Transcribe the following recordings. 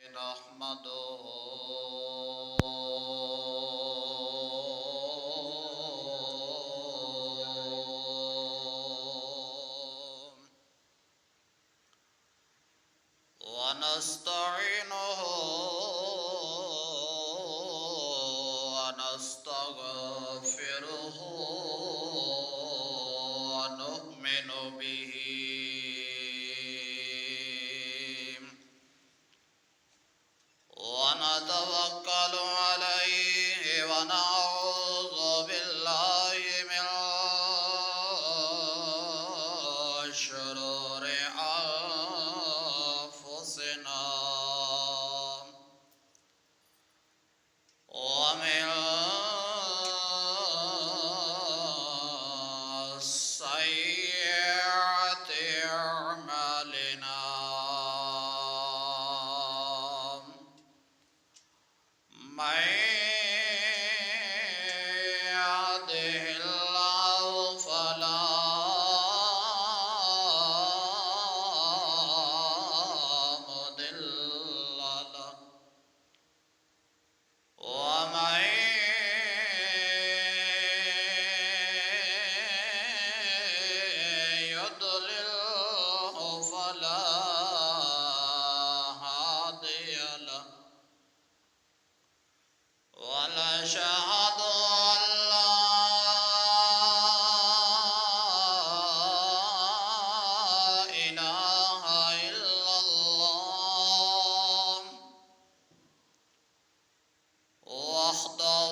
نحمده ونستعينه ونستغفره ونؤمن به ونتوكل عليه ونعوذ بالله من شرور أنفسنا ومن سيئات أعمالنا من يهده الله فلا مضل له ومن يضلله فلا هادي له ونشهد أن لا إله إلا الله وحده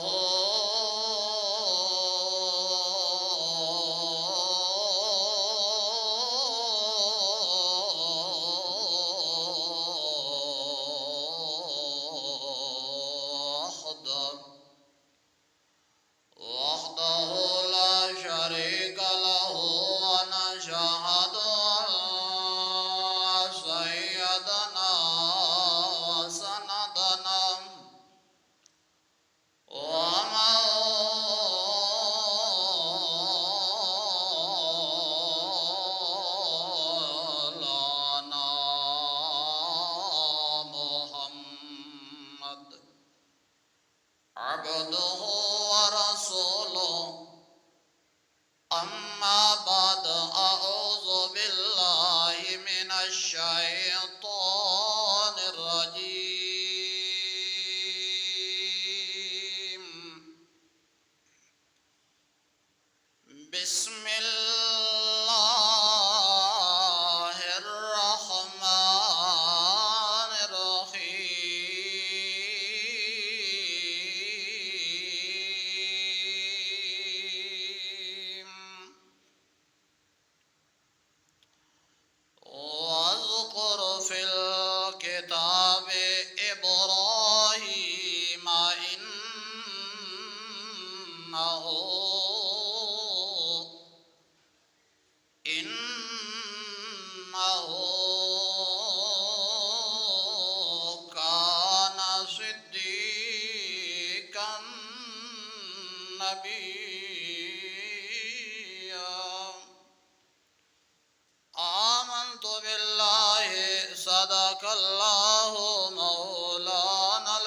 لا شريك له ونشهد أن سيدنا وسندنا ومولانا محمد عبده ورسوله أما بعد أعوذ بالله من الشيطان الرجيم بسم الله الرحمن الرحيم واذكر في الكتاب إبراهيم إنه كان صديقا نبيا آمنت بالله صدق الله مولانا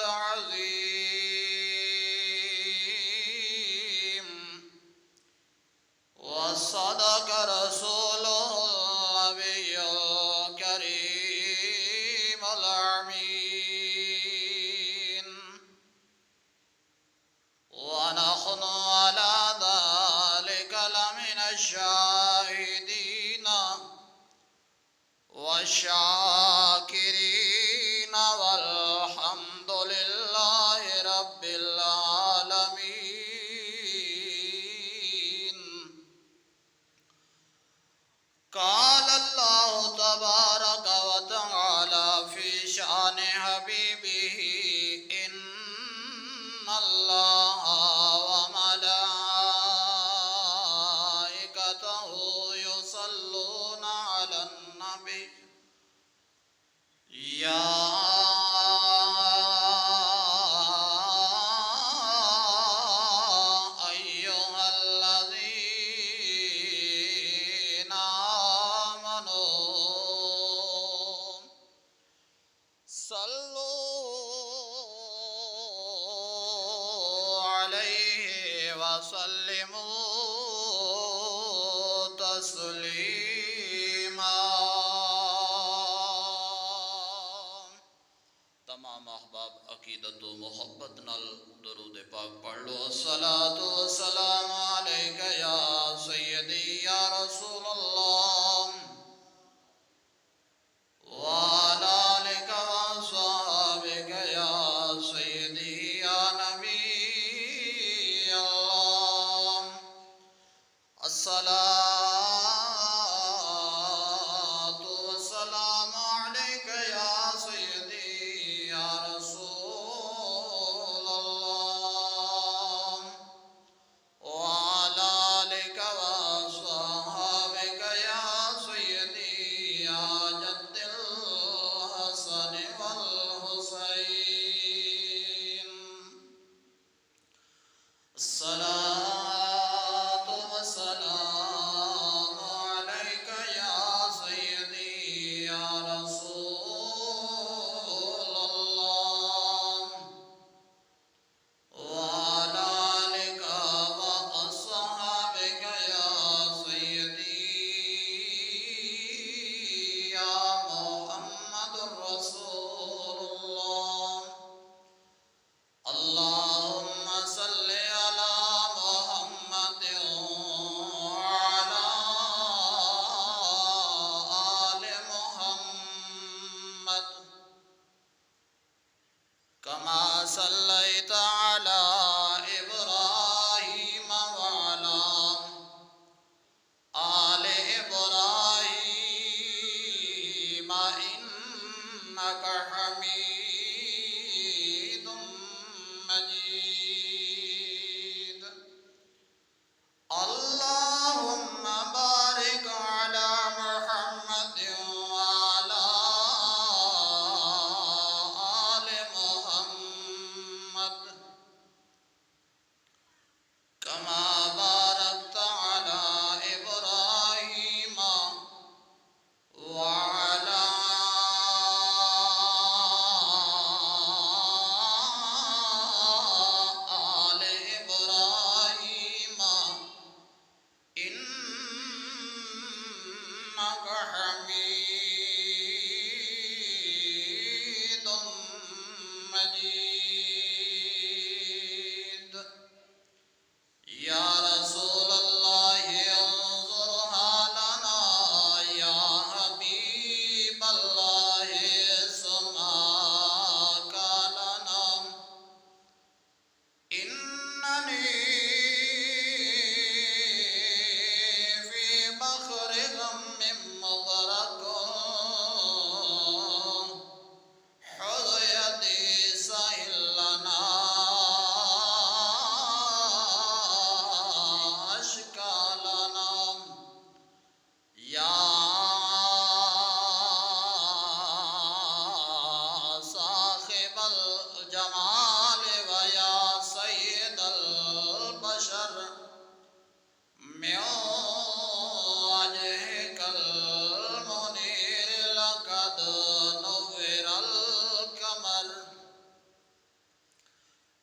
العظيم وصدق رسوله النبي الكريم الأمين ونحن على ذلك لمن الشاهدين والشاكرين والحمد لله رب العالمين. قال الله تبارك وتعالى في شأن حبيبه إن الله وملائكته يصلون على النبي يا أيها الذين آمنوا صلوا صلوا عليه وسلموا تسلیما۔ تمام احباب عقیدت و محبت نال درود پاک پڑھ لو۔ الصلاۃ والسلام علیک یا سیدی یا رسول اللہ، وعلی آلک وصحبک یا سیدی یا نبی اللہ۔ الصلاۃ والسلام علیک یا سیدی یا رسول اللہ، وعلی آلک وصحبک یا سیدی یا جد الحسن والحسین۔ الصلاۃ والسلام علیک یا سیدی یا رسول اللہ، وعلی آلک وأصحابک یا سیدی یا محمد رسول اللہ۔ اللہم صل علی محمد وعلی آل محمد، کما صلیت علی ابراہیم وعلی آل ابراہیم انک حمید مجید۔ اللہم بارک علی محمد وعلی آل محمد، کما بارکت علی ابراہیم وعلی آل ابراہیم انک حمید مجید۔ یا رسول اللہ انظر حالنا، یا حبیب اللہ سماک لنا، اننی فی بحر غم مغرق، خذ یدی سہل لنا اشکالنا، یا صاحب الجمال و یا سید البشر، من وجهک المنیر لقد نور القمر،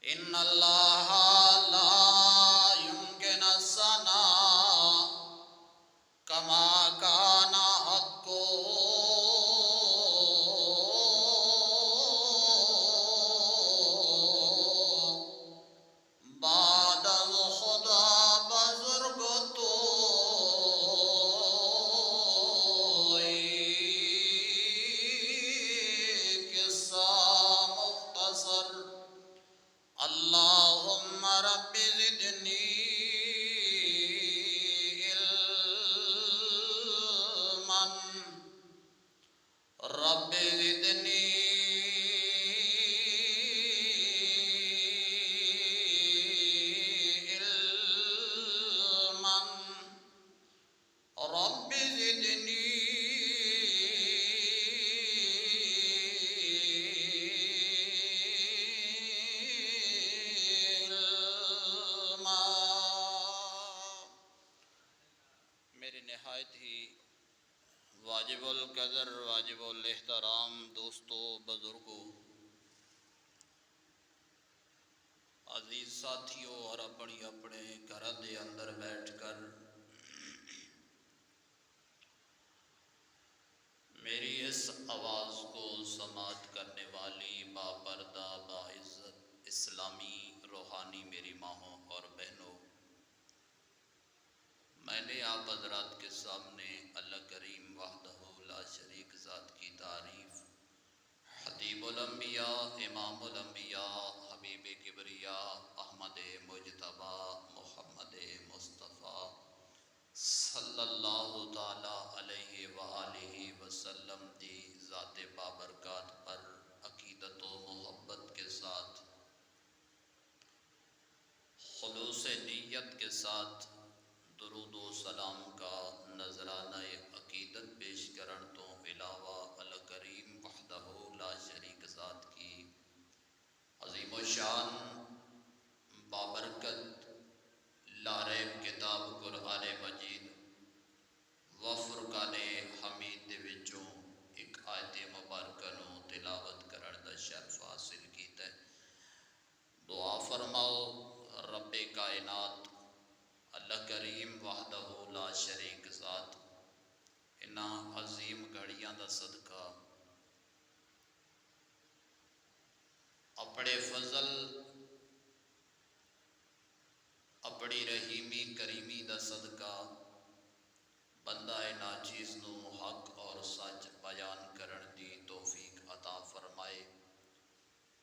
ان اللہ لا يمکن الثناء کما کان حقہ، بعد خدا بزرگ توئی، قصہ مختصر۔ اللہم رب زدنی علما، رب زدنی علما، رب زدنی علما۔ میری نہایت ہی واجب القدر، واجب الاحترام دوستو، بزرگوں، ساتھیوں اور اپنی اپنے گھر دے اندر بیٹھ کر میری اس آواز کو سماعت کرنے والی باپردہ باعزت اسلامی روحانی میری ماؤں اور بہنوں، میں نے آپ حضرات کے سامنے اللہ کریم وحدہ لا شریک ذات کی تعریف، خطیب الانبیاء، امام الانبیاء، حبیب کبریاء، احمد مجتبی محمد مصطفیٰ صلی اللہ تعالی علیہ وآلہ وسلم دی ذات بابرکات پر عقیدت و محبت کے ساتھ، خلوص نیت کے ساتھ درود و سلام کا نذرانہ عقیدت پیش کرن تو علاوہ اللہ کریم وحدہ لا شریک ذات کی عظیم و شان بابرکت لاریب کتاب قرآن مجید و فرقان حمید دے وچوں ایک آیت مبارکہ نو تلاوت کرن دا شرف حاصل کیتا ہے۔ دعا فرماؤ رب کائنات اللہ کریم وحدہ لا شریک ذات انہاں عظیم گھڑیاں دا صدقہ اپنے فضل اپنی رحیمی کریمی دا صدقہ بندہ ناچیز نو حق اور سچ بیان کرن دی توفیق عطا فرمائے،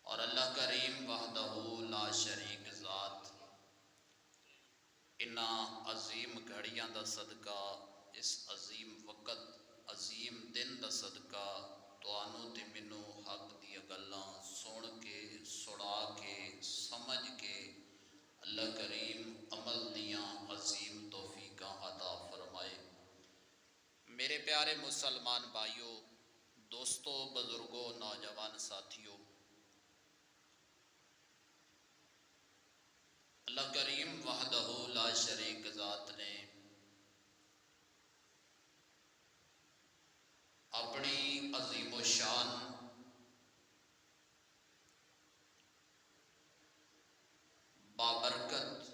اور اللہ کریم وحدہ لا شریک ذات انہاں عظیم گھڑیاں دا صدقہ اس عظیم وقت عظیم دن دا صدقہ توانوں تے منوں حق دی گلاں سن کے سڑا کے سمجھ کے اللہ کریم عمل دیاں عظیم توفیقاں عطا فرمائے۔ میرے پیارے مسلمان بھائیوں، دوستوں، بزرگوں، نوجوان ساتھیوں، اللہ کریم وحدہ لا شریک ذات نے اپنی عظیم و شان بابرکت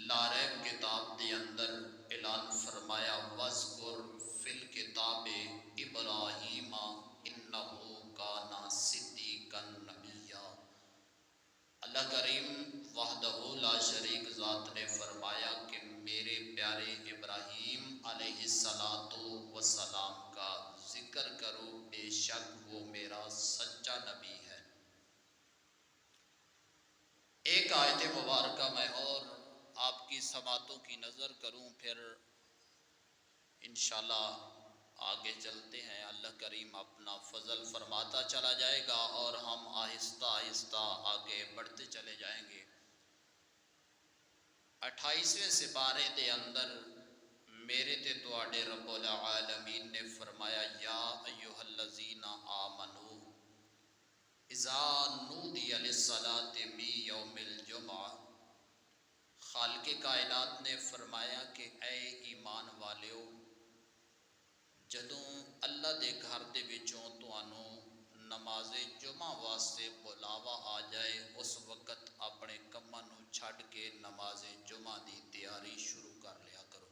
لاریب کتاب دے اندر اعلان فرمایا وَاذْكُرْ فِي الْكِتَابِ إِبْرَاهِيمَ إِنَّهُ كَانَ صِدِّيقًا نَبِيًّا۔ اللہ کریم وحدہ لا شریک ذات نے فرمایا کہ میرے پیارے ابراہیم علیہ السلام کا ذکر کرو، بے شک وہ میرا سچا نبی ہے۔ ایک آیت مبارکہ میں اور آپ کی سماعتوں کی نظر کروں، پھر انشاءاللہ آگے چلتے ہیں۔ اللہ کریم اپنا فضل فرماتا چلا جائے گا اور ہم آہستہ آہستہ آگے بڑھتے چلے جائیں گے۔ 28ویں سپارے دے اندر میرے تے تواڈے رب العالمین نے فرمایا یا ایھا الذین آمنو اذا نودی للصلاۃ من یوم الجمعہ، خالق کائنات نے فرمایا کہ اے ایمان والیو، جدوں اللہ دے گھر دے وچوں تانوں نماز جمعہ واسطے بلاوا آ جائے، اس وقت اپنے کماں نو چھڈ کے نماز جمعہ دی تیاری شروع کر لیا کرو۔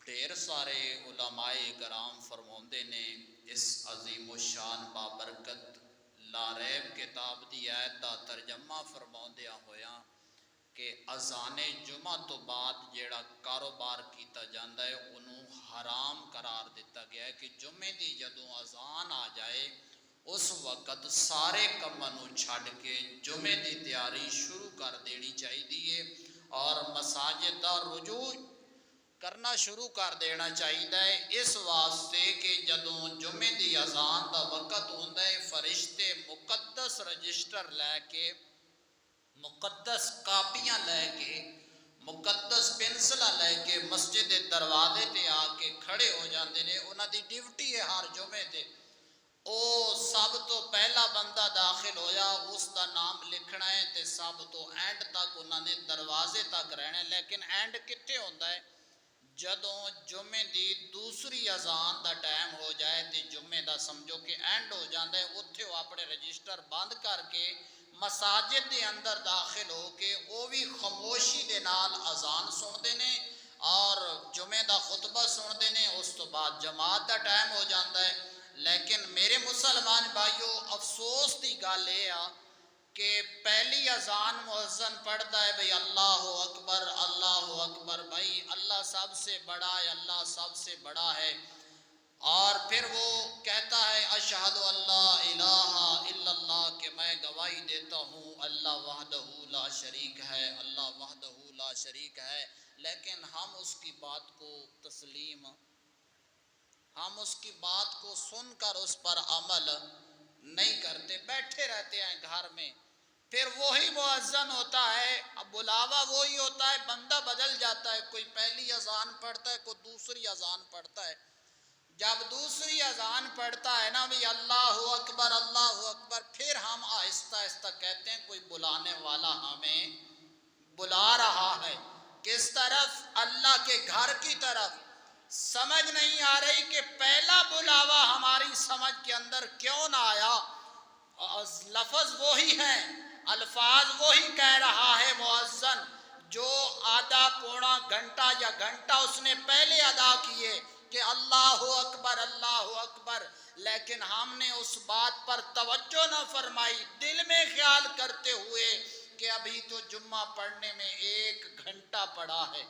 ڈھیر سارے علماء کرام فرماندے نے اس عظیم و شان بابرکت لاریب کتاب دی آیت دا ترجمہ فرماندیاں ہویاں کہ اذان جمعہ تو بعد جیڑا کاروبار کیتا جاندا ہے انہوں حرام قرار دیتا گیا ہے کہ جمعے دی جدوں اذان آ جائے اس وقت سارے کمانوں چھڈ کے جمعے دی تیاری شروع کر دینی چاہیے اور مساجد دا رجوع کرنا شروع کر دینا چاہیے، اس واسطے کہ جدوں جمعے دی اذان دا وقت ہوندا ہے فرشتے مقدس رجسٹر لے کے، مقدس کاپیاں لے کے، مقدس پنسلاں لے کے مسجد دے دروازے تے آ کے کھڑے ہو جاندے نے۔ انہاں دی ڈیوٹی ہے ہر جمعے تے او سب تو پہلا بندہ داخل ہویا اس دا نام لکھنا ہے تے سب تو اینڈ تک انہاں نے دروازے تک رہنا ہے۔ لیکن اینڈ کتھے ہوندا ہے؟ جدوں جمعے دی دوسری اذان دا ٹائم ہو جائے تے جمعے دا سمجھو کہ اینڈ ہو جاندہ ہے، اتھے وہ اپنے رجسٹر بند کر کے مساجد دے اندر داخل ہو کے وہ بھی خاموشی دے نال اذان سنتے ہیں اور جمعے دا خطبہ سنتے ہیں، اس تو بعد جماعت دا ٹائم ہو جاتا ہے۔ لیکن میرے مسلمان بھائیو، افسوس دی گل یہ آ کہ پہلی اذان مؤذن پڑھتا ہے بھئی اللہ اکبر اللہ اکبر، بھائی اللہ سب سے بڑا ہے، اللہ سب سے بڑا ہے، اور پھر وہ کہتا ہے اشہد اللہ الہ الا اللہ، کہ میں گواہی دیتا ہوں اللہ وحدہ لا شریک ہے، اللہ وحدہ لا شریک ہے، لیکن ہم اس کی بات کو تسلیم، ہم اس کی بات کو سن کر اس پر عمل نہیں کرتے، بیٹھے رہتے ہیں گھر میں۔ پھر وہی مؤذن ہوتا ہے، اب بلاوا وہی ہوتا ہے، بندہ بدل جاتا ہے، کوئی پہلی اذان پڑھتا ہے، کوئی دوسری اذان پڑھتا ہے۔ جب دوسری اذان پڑھتا ہے نا بھی اللہ اکبر، پھر ہم آہستہ آہستہ کہتے ہیں کوئی بلانے والا ہمیں بلا رہا ہے، کس طرف؟ اللہ کے گھر کی طرف۔ سمجھ نہیں آ رہی کہ پہلا بلاوا ہماری سمجھ کے اندر کیوں نہ آیا؟ لفظ وہی ہیں، الفاظ وہی کہہ رہا ہے مؤذن، جو آدھا پونا گھنٹہ یا گھنٹہ اس نے پہلے ادا کیے کہ اللہ اکبر، لیکن ہم نے اس بات پر توجہ نہ فرمائی، دل میں خیال کرتے ہوئے کہ ابھی تو جمعہ پڑھنے میں 1 گھنٹہ پڑا ہے،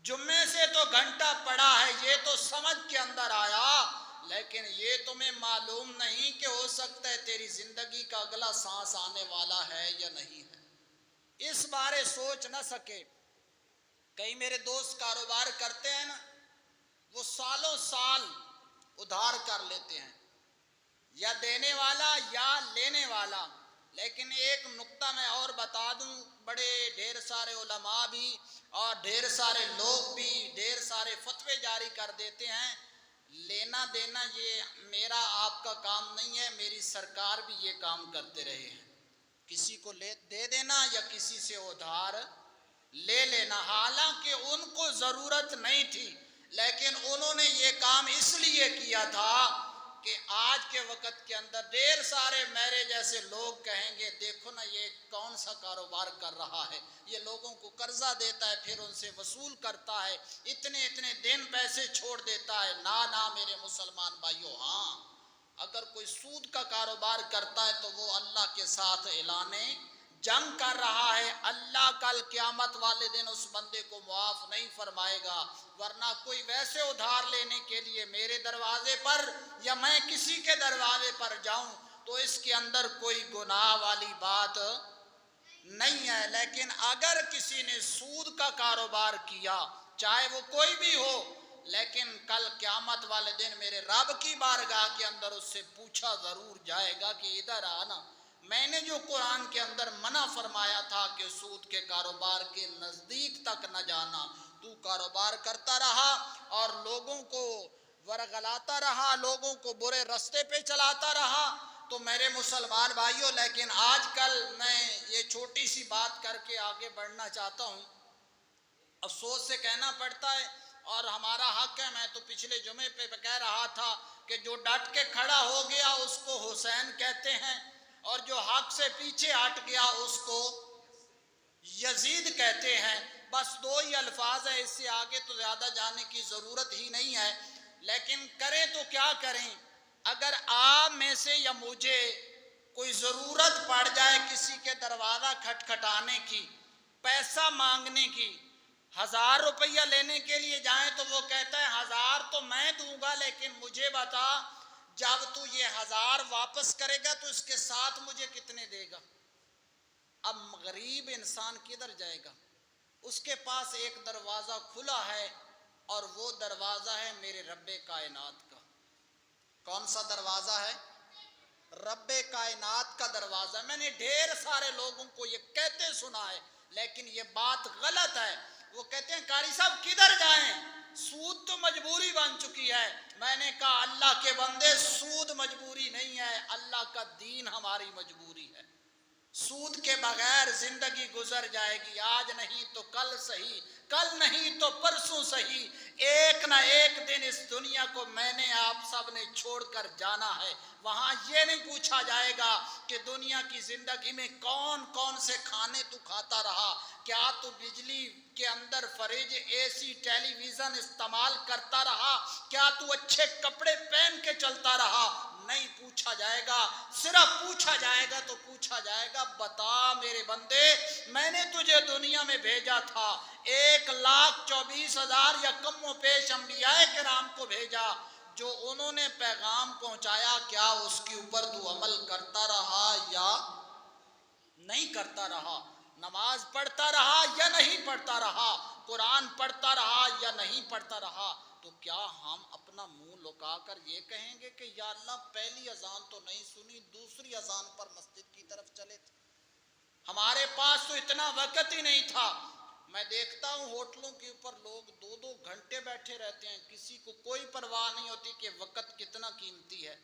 جمعے سے تو گھنٹہ پڑا ہے، یہ تو سمجھ کے اندر آیا، لیکن یہ تمہیں معلوم نہیں کہ ہو سکتا ہے تیری زندگی کا اگلا سانس آنے والا ہے یا نہیں ہے، اس بارے سوچ نہ سکے۔ کئی میرے دوست کاروبار کرتے ہیں نا، وہ سالوں سال ادھار کر لیتے ہیں، یا دینے والا یا لینے والا، لیکن ایک نقطہ میں اور بتا دوں، بڑے ڈھیر سارے علماء بھی اور ڈھیر سارے لوگ بھی ڈھیر سارے فتوے جاری کر دیتے ہیں، لینا دینا یہ میرا آپ کا کام نہیں ہے، میری سرکار بھی یہ کام کرتے رہے ہیں، کسی کو دے دینا یا کسی سے ادھار لے لینا، حالانکہ ان کو ضرورت نہیں تھی، لیکن انہوں نے یہ کام اس لیے کیا تھا کہ آج کے وقت کے اندر ڈھیر سارے میرے جیسے لوگ کہیں گے دیکھو نا یہ کون سا کاروبار کر رہا ہے، یہ لوگوں کو قرضہ دیتا ہے پھر ان سے وصول کرتا ہے، اتنے اتنے دن پیسے چھوڑ دیتا ہے۔ نہ میرے مسلمان بھائیو، ہاں اگر کوئی سود کا کاروبار کرتا ہے تو وہ اللہ کے ساتھ اعلان جنگ کر رہا ہے، اللہ کل قیامت والے دن اس بندے کو معاف نہیں فرمائے گا، ورنہ کوئی ویسے ادھار لینے کے لیے میرے دروازے پر یا میں کسی کے دروازے پر جاؤں تو اس کے اندر کوئی گناہ والی بات نہیں ہے، لیکن اگر کسی نے سود کا کاروبار کیا چاہے وہ کوئی بھی ہو، لیکن کل قیامت والے دن میرے رب کی بارگاہ کے اندر اس سے پوچھا ضرور جائے گا کہ ادھر آنا، میں نے جو قرآن کے اندر منع فرمایا تھا کہ سود کے کاروبار کے نزدیک تک نہ جانا، تو کاروبار کرتا رہا اور لوگوں کو ورغلاتا رہا، لوگوں کو برے رستے پہ چلاتا رہا، تو میرے مسلمان بھائیوں، لیکن آج کل میں یہ چھوٹی سی بات کر کے آگے بڑھنا چاہتا ہوں، افسوس سے کہنا پڑتا ہے اور ہمارا حق ہے، میں تو پچھلے جمعے پہ کہہ رہا تھا کہ جو ڈٹ کے کھڑا ہو گیا اس کو حسین کہتے ہیں، اور جو حق سے پیچھے ہٹ گیا اس کو یزید کہتے ہیں، بس 2 ہی الفاظ ہیں، اس سے آگے تو زیادہ جانے کی ضرورت ہی نہیں ہے، لیکن کریں تو کیا کریں؟ اگر آپ میں سے یا مجھے کوئی ضرورت پڑ جائے کسی کے دروازہ کھٹکھٹانے کی، پیسہ مانگنے کی، 1000 روپیہ لینے کے لیے جائیں تو وہ کہتا ہے 1000 تو میں دوں گا، لیکن مجھے بتا جب تو یہ 1000 واپس کرے گا تو اس کے ساتھ مجھے کتنے دے گا؟ اب غریب انسان کدھر جائے گا؟ اس کے پاس ایک دروازہ کھلا ہے اور وہ دروازہ ہے میرے رب کائنات کا۔ کون سا دروازہ ہے؟ رب کائنات کا دروازہ۔ میں نے ڈھیر سارے لوگوں کو یہ کہتے سنا ہے، لیکن یہ بات غلط ہے، وہ کہتے ہیں قاری صاحب کدھر جائیں، سود تو مجبوری بن چکی ہے۔ میں نے کہا اللہ کے بندے، سود مجبوری نہیں ہے، اللہ کا دین ہماری مجبوری ہے۔ سود کے بغیر زندگی گزر جائے گی، آج نہیں تو کل صحیح، کل نہیں تو پرسوں صحیح، ایک نہ ایک دن اس دنیا کو میں نے آپ سب نے چھوڑ کر جانا ہے۔ وہاں یہ نہیں پوچھا جائے گا کہ دنیا کی زندگی میں کون کون سے کھانے تو کھاتا رہا، کیا تو بجلی کے اندر فریج، اے سی، ٹیلی ویژن استعمال کرتا رہا، کیا تو اچھے کپڑے پہن کے چلتا رہا، نہیں پوچھا جائے گا۔ صرف پوچھا جائے گا تو پوچھا جائے گا بتا میرے بندے، میں نے تجھے دنیا میں بھیجا تھا، 1,24,000 یا کم و بیش انبیاء کرام کو بھیجا، جو انہوں نے پیغام پہنچایا کیا اس کے اوپر تو عمل کرتا رہا یا نہیں کرتا رہا؟ نماز پڑھتا رہا یا نہیں پڑھتا رہا؟ قرآن پڑھتا رہا یا نہیں پڑھتا رہا؟ تو کیا ہم اپنا منہ لکا کر یہ کہیں گے کہ یا اللہ پہلی اذان تو نہیں سنی، دوسری اذان پر مسجد کی طرف چلے تھے؟ ہمارے پاس تو اتنا وقت ہی نہیں تھا۔ میں دیکھتا ہوں ہوٹلوں کے اوپر لوگ 2 گھنٹے بیٹھے رہتے ہیں، کسی کو کوئی پرواہ نہیں ہوتی کہ وقت کتنا قیمتی ہے،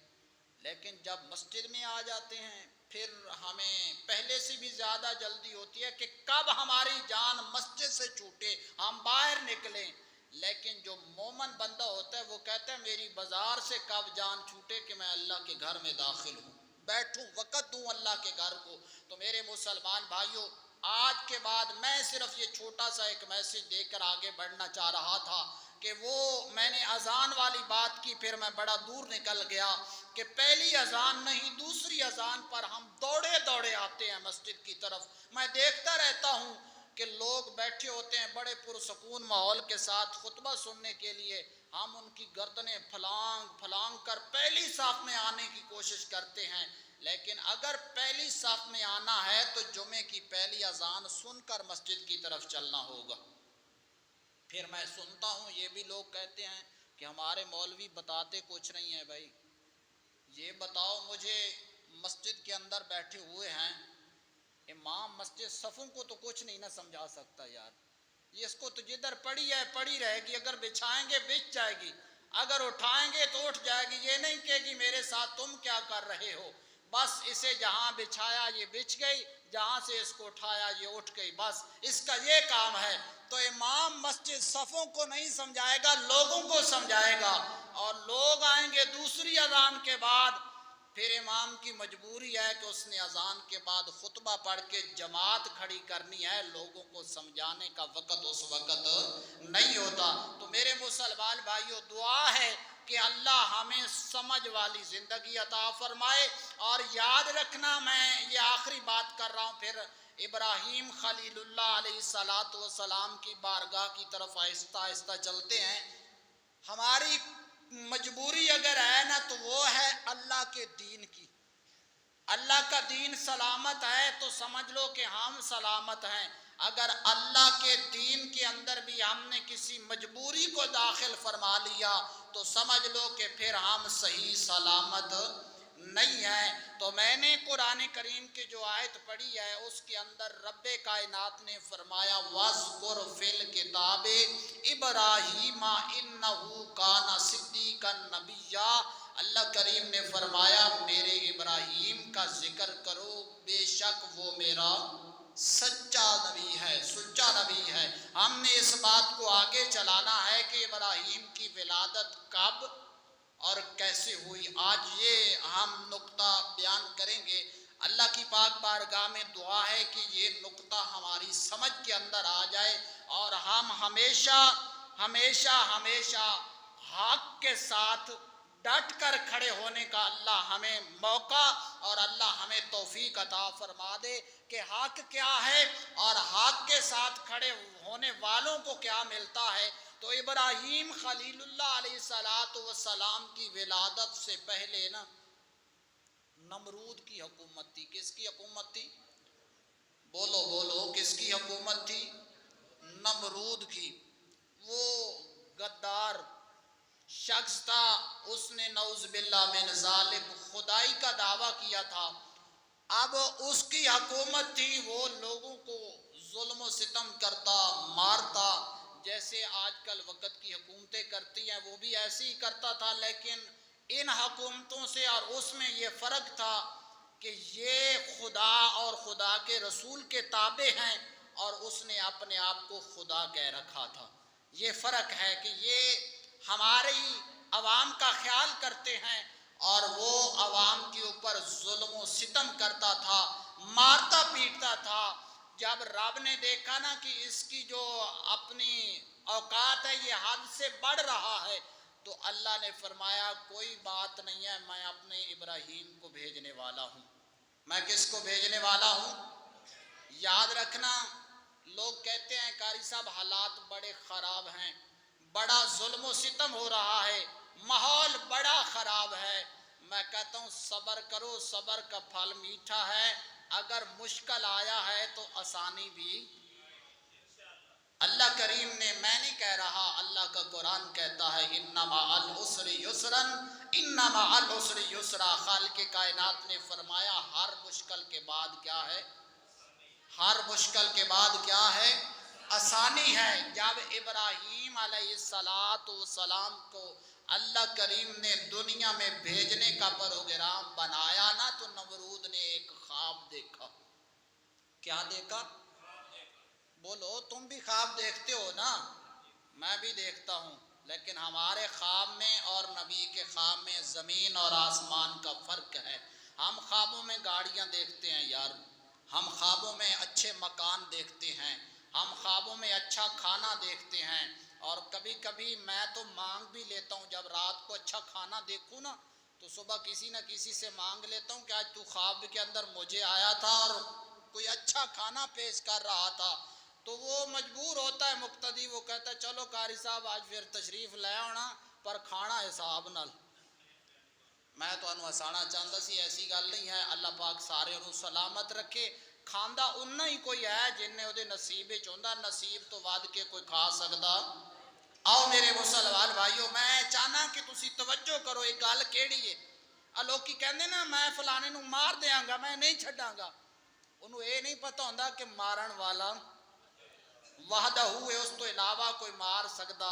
لیکن جب مسجد میں آ جاتے ہیں پھر ہمیں پہلے سے بھی زیادہ جلدی ہوتی ہے کہ کب ہماری جان مسجد سے چھوٹے، ہم باہر نکلیں۔ لیکن جو مومن بندہ ہوتا ہے وہ کہتا ہے میری بازار سے کب جان چھوٹے کہ میں اللہ کے گھر میں داخل ہوں، بیٹھوں، وقت دوں اللہ کے گھر کو۔ تو میرے مسلمان بھائیوں، آج کے بعد میں صرف یہ چھوٹا سا ایک میسج دے کر آگے بڑھنا چاہ رہا تھا کہ وہ میں نے اذان والی بات کی، پھر میں بڑا دور نکل گیا کہ پہلی اذان نہیں دوسری اذان پر ہم دوڑے دوڑے آتے ہیں مسجد کی طرف۔ میں دیکھتا رہتا ہوں کہ لوگ بیٹھے ہوتے ہیں بڑے پرسکون ماحول کے ساتھ خطبہ سننے کے لیے، ہم ان کی گردنیں پھلانگ پھلانگ کر پہلی صف میں آنے کی کوشش کرتے ہیں۔ لیکن اگر پہلی صف میں آنا ہے تو جمعے کی پہلی اذان سن کر مسجد کی طرف چلنا ہوگا۔ پھر میں سنتا ہوں یہ بھی لوگ کہتے ہیں کہ ہمارے مولوی بتاتے کچھ نہیں ہے۔ بھائی یہ بتاؤ مجھے، مسجد کے اندر بیٹھے ہوئے ہیں، امام مسجد صفوں کو تو کچھ نہیں نہ سمجھا سکتا یار، یہ اس کو تو جدھر پڑی ہے پڑی رہے گی، اگر بچھائیں گے بچھ جائے گی، اگر اٹھائیں گے تو اٹھ جائے گی، یہ نہیں کہے گی میرے ساتھ تم کیا کر رہے ہو، بس اسے جہاں بچھایا یہ بچھ گئی، جہاں سے اس کو اٹھایا یہ اٹھ گئی، بس اس کا یہ کام ہے۔ تو امام مسجد صفوں کو نہیں سمجھائے گا، لوگوں کو سمجھائے گا، اور لوگ آئیں گے دوسری اذان کے بعد، پھر امام کی مجبوری ہے کہ اس نے اذان کے بعد خطبہ پڑھ کے جماعت کھڑی کرنی ہے، لوگوں کو سمجھانے کا وقت اس وقت نہیں ہوتا۔ تو میرے مسلمان بھائیوں، دعا ہے کہ اللہ ہمیں سمجھ والی زندگی عطا فرمائے۔ اور یاد رکھنا، میں یہ آخری بات کر رہا ہوں، پھر ابراہیم خلیل اللہ علیہ السلام کی بارگاہ کی طرف آہستہ آہستہ چلتے ہیں۔ ہماری مجبوری اگر ہے نا تو وہ ہے اللہ کے دین کی۔ اللہ کا دین سلامت ہے تو سمجھ لو کہ ہم سلامت ہیں، اگر اللہ کے دین کے اندر بھی ہم نے کسی مجبوری کو داخل فرما لیا تو سمجھ لو کہ پھر ہم صحیح سلامت نہیں ہیں۔ تو میں نے قرآن کریم کی جو آیت پڑھی ہے اس کے اندر رب کائنات نے فرمایا وَاذْكُرْ فِي الْكِتَابِ ابراہیم اِنَّهُ كَانَ صِدِّيقًا نَبِيًّا۔ اللہ کریم نے فرمایا میرے ابراہیم کا ذکر کرو، بے شک وہ میرا سچا نبی ہے، سچا نبی ہے۔ ہم نے اس بات کو آگے چلانا ہے کہ ابراہیم کی ولادت کب اور کیسے ہوئی، آج یہ ہم نقطہ بیان کریں گے۔ اللہ کی پاک بارگاہ میں دعا ہے کہ یہ نقطہ ہماری سمجھ کے اندر آ جائے اور ہم ہمیشہ ہمیشہ ہمیشہ حق کے ساتھ ڈٹ کر کھڑے ہونے کا اللہ ہمیں موقع اور اللہ ہمیں توفیق عطا فرما دے کہ حق کیا ہے اور حق کے ساتھ کھڑے ہونے والوں کو کیا ملتا ہے۔ تو ابراہیم خلیل اللہ علیہ السلام کی ولادت سے پہلے نا نمرود کی حکومت تھی۔ کس کی حکومت تھی؟ بولو بولو، کس کی حکومت تھی؟ نمرود کی۔ وہ غدار شخص تھا، اس نے نعوذ باللہ من ذالک خدائی کا دعویٰ کیا تھا۔ اب اس کی حکومت تھی، وہ لوگوں کو ظلم و ستم کرتا، مارتا، جیسے آج کل وقت کی حکومتیں کرتی ہیں وہ بھی ایسے ہی کرتا تھا، لیکن ان حکومتوں سے اور اس میں یہ فرق تھا کہ یہ خدا اور خدا کے رسول کے تابع ہیں اور اس نے اپنے آپ کو خدا کہہ رکھا تھا۔ یہ فرق ہے کہ یہ ہماری عوام کا خیال کرتے ہیں اور وہ عوام کے اوپر ظلم و ستم کرتا تھا، مارتا پیٹتا تھا۔ جب رب نے دیکھا نا کہ اس کی جو اپنی اوقات ہے یہ حد سے بڑھ رہا ہے، تو اللہ نے فرمایا کوئی بات نہیں ہے، میں اپنے ابراہیم کو بھیجنے والا ہوں۔ میں کس کو بھیجنے والا ہوں؟ یاد رکھنا، لوگ کہتے ہیں قاری صاحب حالات بڑے خراب ہیں، بڑا ظلم و ستم ہو رہا ہے، ماحول بڑا خراب ہے۔ میں کہتا ہوں صبر کرو، صبر کا پھل میٹھا ہے۔ اگر مشکل آیا ہے تو آسانی بھی اللہ کریم نے، میں نہیں کہہ رہا، اللہ کا قرآن کہتا ہے ان مع العسر یسرا، ان مع العسر یسرا۔ خالق کائنات نے فرمایا ہر مشکل کے بعد کیا ہے؟ ہر مشکل کے بعد کیا ہے؟ آسانی ہے۔ جب ابراہیم علیہ السلام کو اللہ کریم نے دنیا میں بھیجنے کا پروگرام بنایا نا، تو نمرود نے ایک خواب دیکھا۔ کیا دیکھا؟ بولو، تم بھی خواب دیکھتے ہو نا؟ میں بھی دیکھتا ہوں، لیکن ہمارے خواب میں اور نبی کے خواب میں زمین اور آسمان کا فرق ہے۔ ہم خوابوں میں گاڑیاں دیکھتے ہیں یار، ہم خوابوں میں اچھے مکان دیکھتے ہیں، ہم خوابوں میں اچھا کھانا دیکھتے ہیں، اور کبھی کبھی میں تو مانگ بھی لیتا ہوں، جب رات کو اچھا کھانا دیکھوں نا تو صبح کسی نہ کسی سے مانگ لیتا ہوں کہ آج تو خواب کے اندر مجھے آیا تھا اور کوئی اچھا کھانا پیش کر رہا تھا، تو وہ مجبور ہوتا ہے مقتدی، وہ کہتا ہے چلو قاری صاحب آج پھر تشریف لے آنا، پر کھانا حساب نال۔ میں تو انہوں ہسانا چاہتا سی، ایسی گل نہیں ہے، اللہ پاک سارے انہوں سلامت رکھے۔ کھاندہ انہا ہی کوئی ہے جن نے وہ نصیب چاہتا، نصیب تو ود کے کوئی کھا سکتا۔ آؤ میرے مسلمان بھائیو، میں چاہنا کہ تسی توجہ کرو، ایک گل کیڑی ہے؟ لوگ کی کہندے نا میں فلانے نو مار دیاں گا، میں نہیں چھڑاں گا۔ انہوں یہ نہیں پتہ ہوندہ کہ مارن والا وحدہ ہوئے، اس تو علاوہ کوئی مار سکتا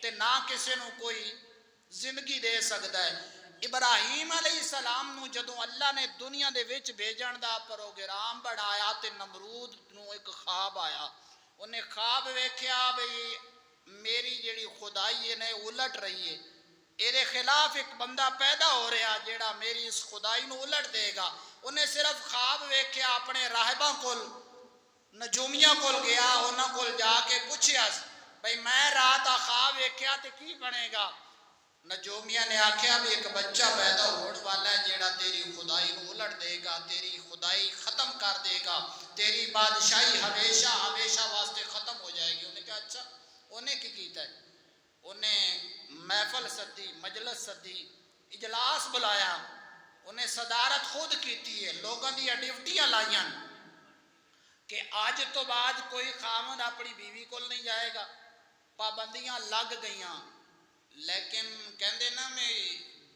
تے نہ کسی نو کوئی زندگی دے سکتا ہے۔ ابراہیم علیہ السلام نو جدوں اللہ نے دنیا دے وچ بھیجن دا پروگرام بڑھایا تے نمرود نو ایک خواب آیا۔ انہیں خواب ویکھیا بھئی میری جڑی خدائی ہے الٹ رہی ہے، ایرے خلاف ایک بندہ پیدا ہو رہا جیڑا میری اس خدائی نو الٹ دے گا۔ انہیں صرف خواب ویکھیا، اپنے راہباں کول نجومیاں کول گیا، انہاں کول جا کے پوچھیا بھئی میں رات خواب ویکھیا تے کی بنے گا؟ نجومیاں نے آکھیا بھی ایک بچہ پیدا ہونے والا ہے جیڑا تیری خدائی نو الٹ دے گا، تیری خدائی ختم کر دے گا، تیری بادشاہی ہمیشہ ہمیشہ واسطے ختم ہو جائے گی۔ انہیں کہا اچھا، انہیں کی کیتا ہے؟ انہیں محفل سدی، مجلس سدی، اجلاس بلایا، انہیں صدارت خود کیتی ہے، لوگوں دیا ڈیوٹیاں لائیاں کہ آج تو بعد کوئی خامن اپنی بیوی کول نہیں جائے گا، پابندیاں لگ گئیاں۔ لیکن کہندے نا میں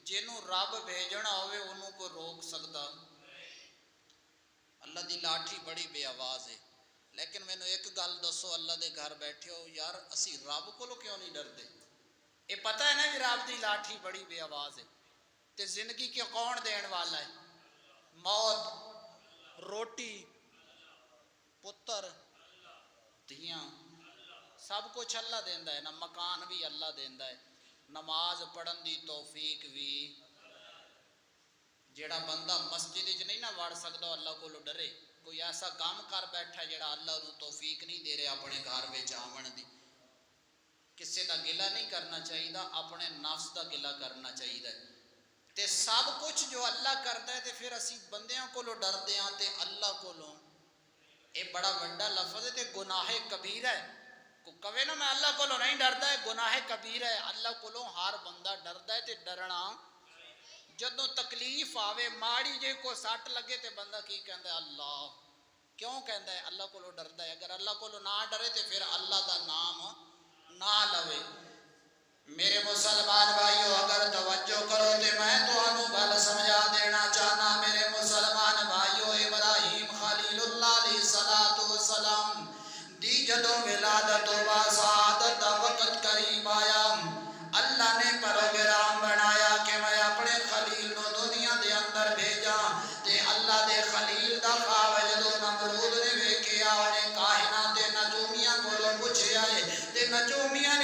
جنوں رب بھیجنا ہوئے انہوں کو روک سکتا۔ اللہ دی لاٹھی بڑی بے آواز ہے، لیکن میں نے ایک گل دسو، اللہ دے گھر بیٹھے ہو یار، اسی رب کو کیوں نہیں ڈردے؟ یہ پتہ ہے نا کہ رب دی لاٹھی بڑی بے آواز ہے، تے زندگی کے کون دین والا ہے؟ موت، روٹی، پتر، دھیاں، سب کچھ اللہ دیندہ ہے نا، مکان بھی اللہ دیندہ ہے، نماز پڑھن دی توفیق بھی۔ جیڑا بندہ مسجد وچ نہیں نہ وڑ سکدا اللہ کو ڈرے، کوئی ایسا کام کر بیٹھا جیڑا اللہ نو توفیق نہیں دے رہا اپنے گھر وچ آون دی۔ کسے دا گلہ نہیں کرنا چاہیے، اپنے نفس دا گلہ کرنا چاہیے۔ تے سب کچھ جو اللہ کرتا ہے تے پھر اسی بندیاں کو ڈردے ہاں تے اللہ کو لو۔ اے بڑا وڈا لفظ ہے تے گناہ کبیرہ ہے۔ کو کہے نا میں اللہ کو نہیں ڈردا ہے، گناہ کبیرہ ہے۔ اللہ کو ہر بندہ ڈردا ہے تے ڈرنا جدوں تکلیف آوے، ماڑی جے کو سٹ لگے تے بندہ کی کہندا ہے اللہ کیوں کہندا ہے؟ اللہ کو ڈردا ہے۔ اگر اللہ کو نہ ڈرے تے پھر اللہ دا نام نہ لوے۔ میرے مسلمان بھائیو اگر توجہ کرو تے میں تانوں گل سمجھا دینا چاہنا۔ میرے مسلمان بھائیو ابراہیم خلیل اللہ علیہ السلام دی جدوں ولادت و باسعادت دا وقت قریب آیا، اللہ نے پروگرام بنایا کہ میں اپنے خلیل نو دنیا دے اندر بھیجا تے اللہ دے خلیل دا خواب جدوں نمرود نے ویکھیا، انہیں کاہناں تے نجومیاں کولوں پوچھیا ہے تے نجومیاں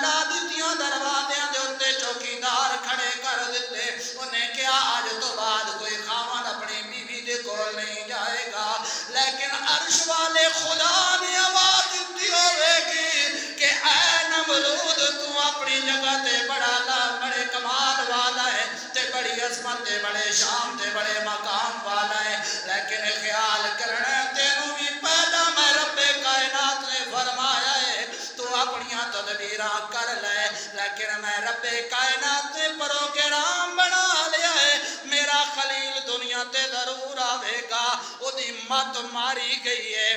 لا دتیاں دروازیاں دے اوتے چوکیدار کھڑے کر دتے انہیں کیا اج تو بعد کوئی خاوند اپنی بیوی دے کول نہیں جائے گا لیکن عرش والے خدا نے آواز دیتی ہوے گی کہ اے نمرود تو اپنی جگہ تے بڑے کمال والا ہے تے بڑی عظمت تے بڑے شان تے بڑے مقام والا ہے لیکن خیال کرنا تینوں بھی پیدا میں رب کائنات نے فرمایا ہے تو اپنیاں تدبیراں کر لے لیکن میں رب کائنات نے پروگرام بنا لیا ہے میرا خلیل دنیا تے ضرور آوے گا او دی مت ماری گئی ہے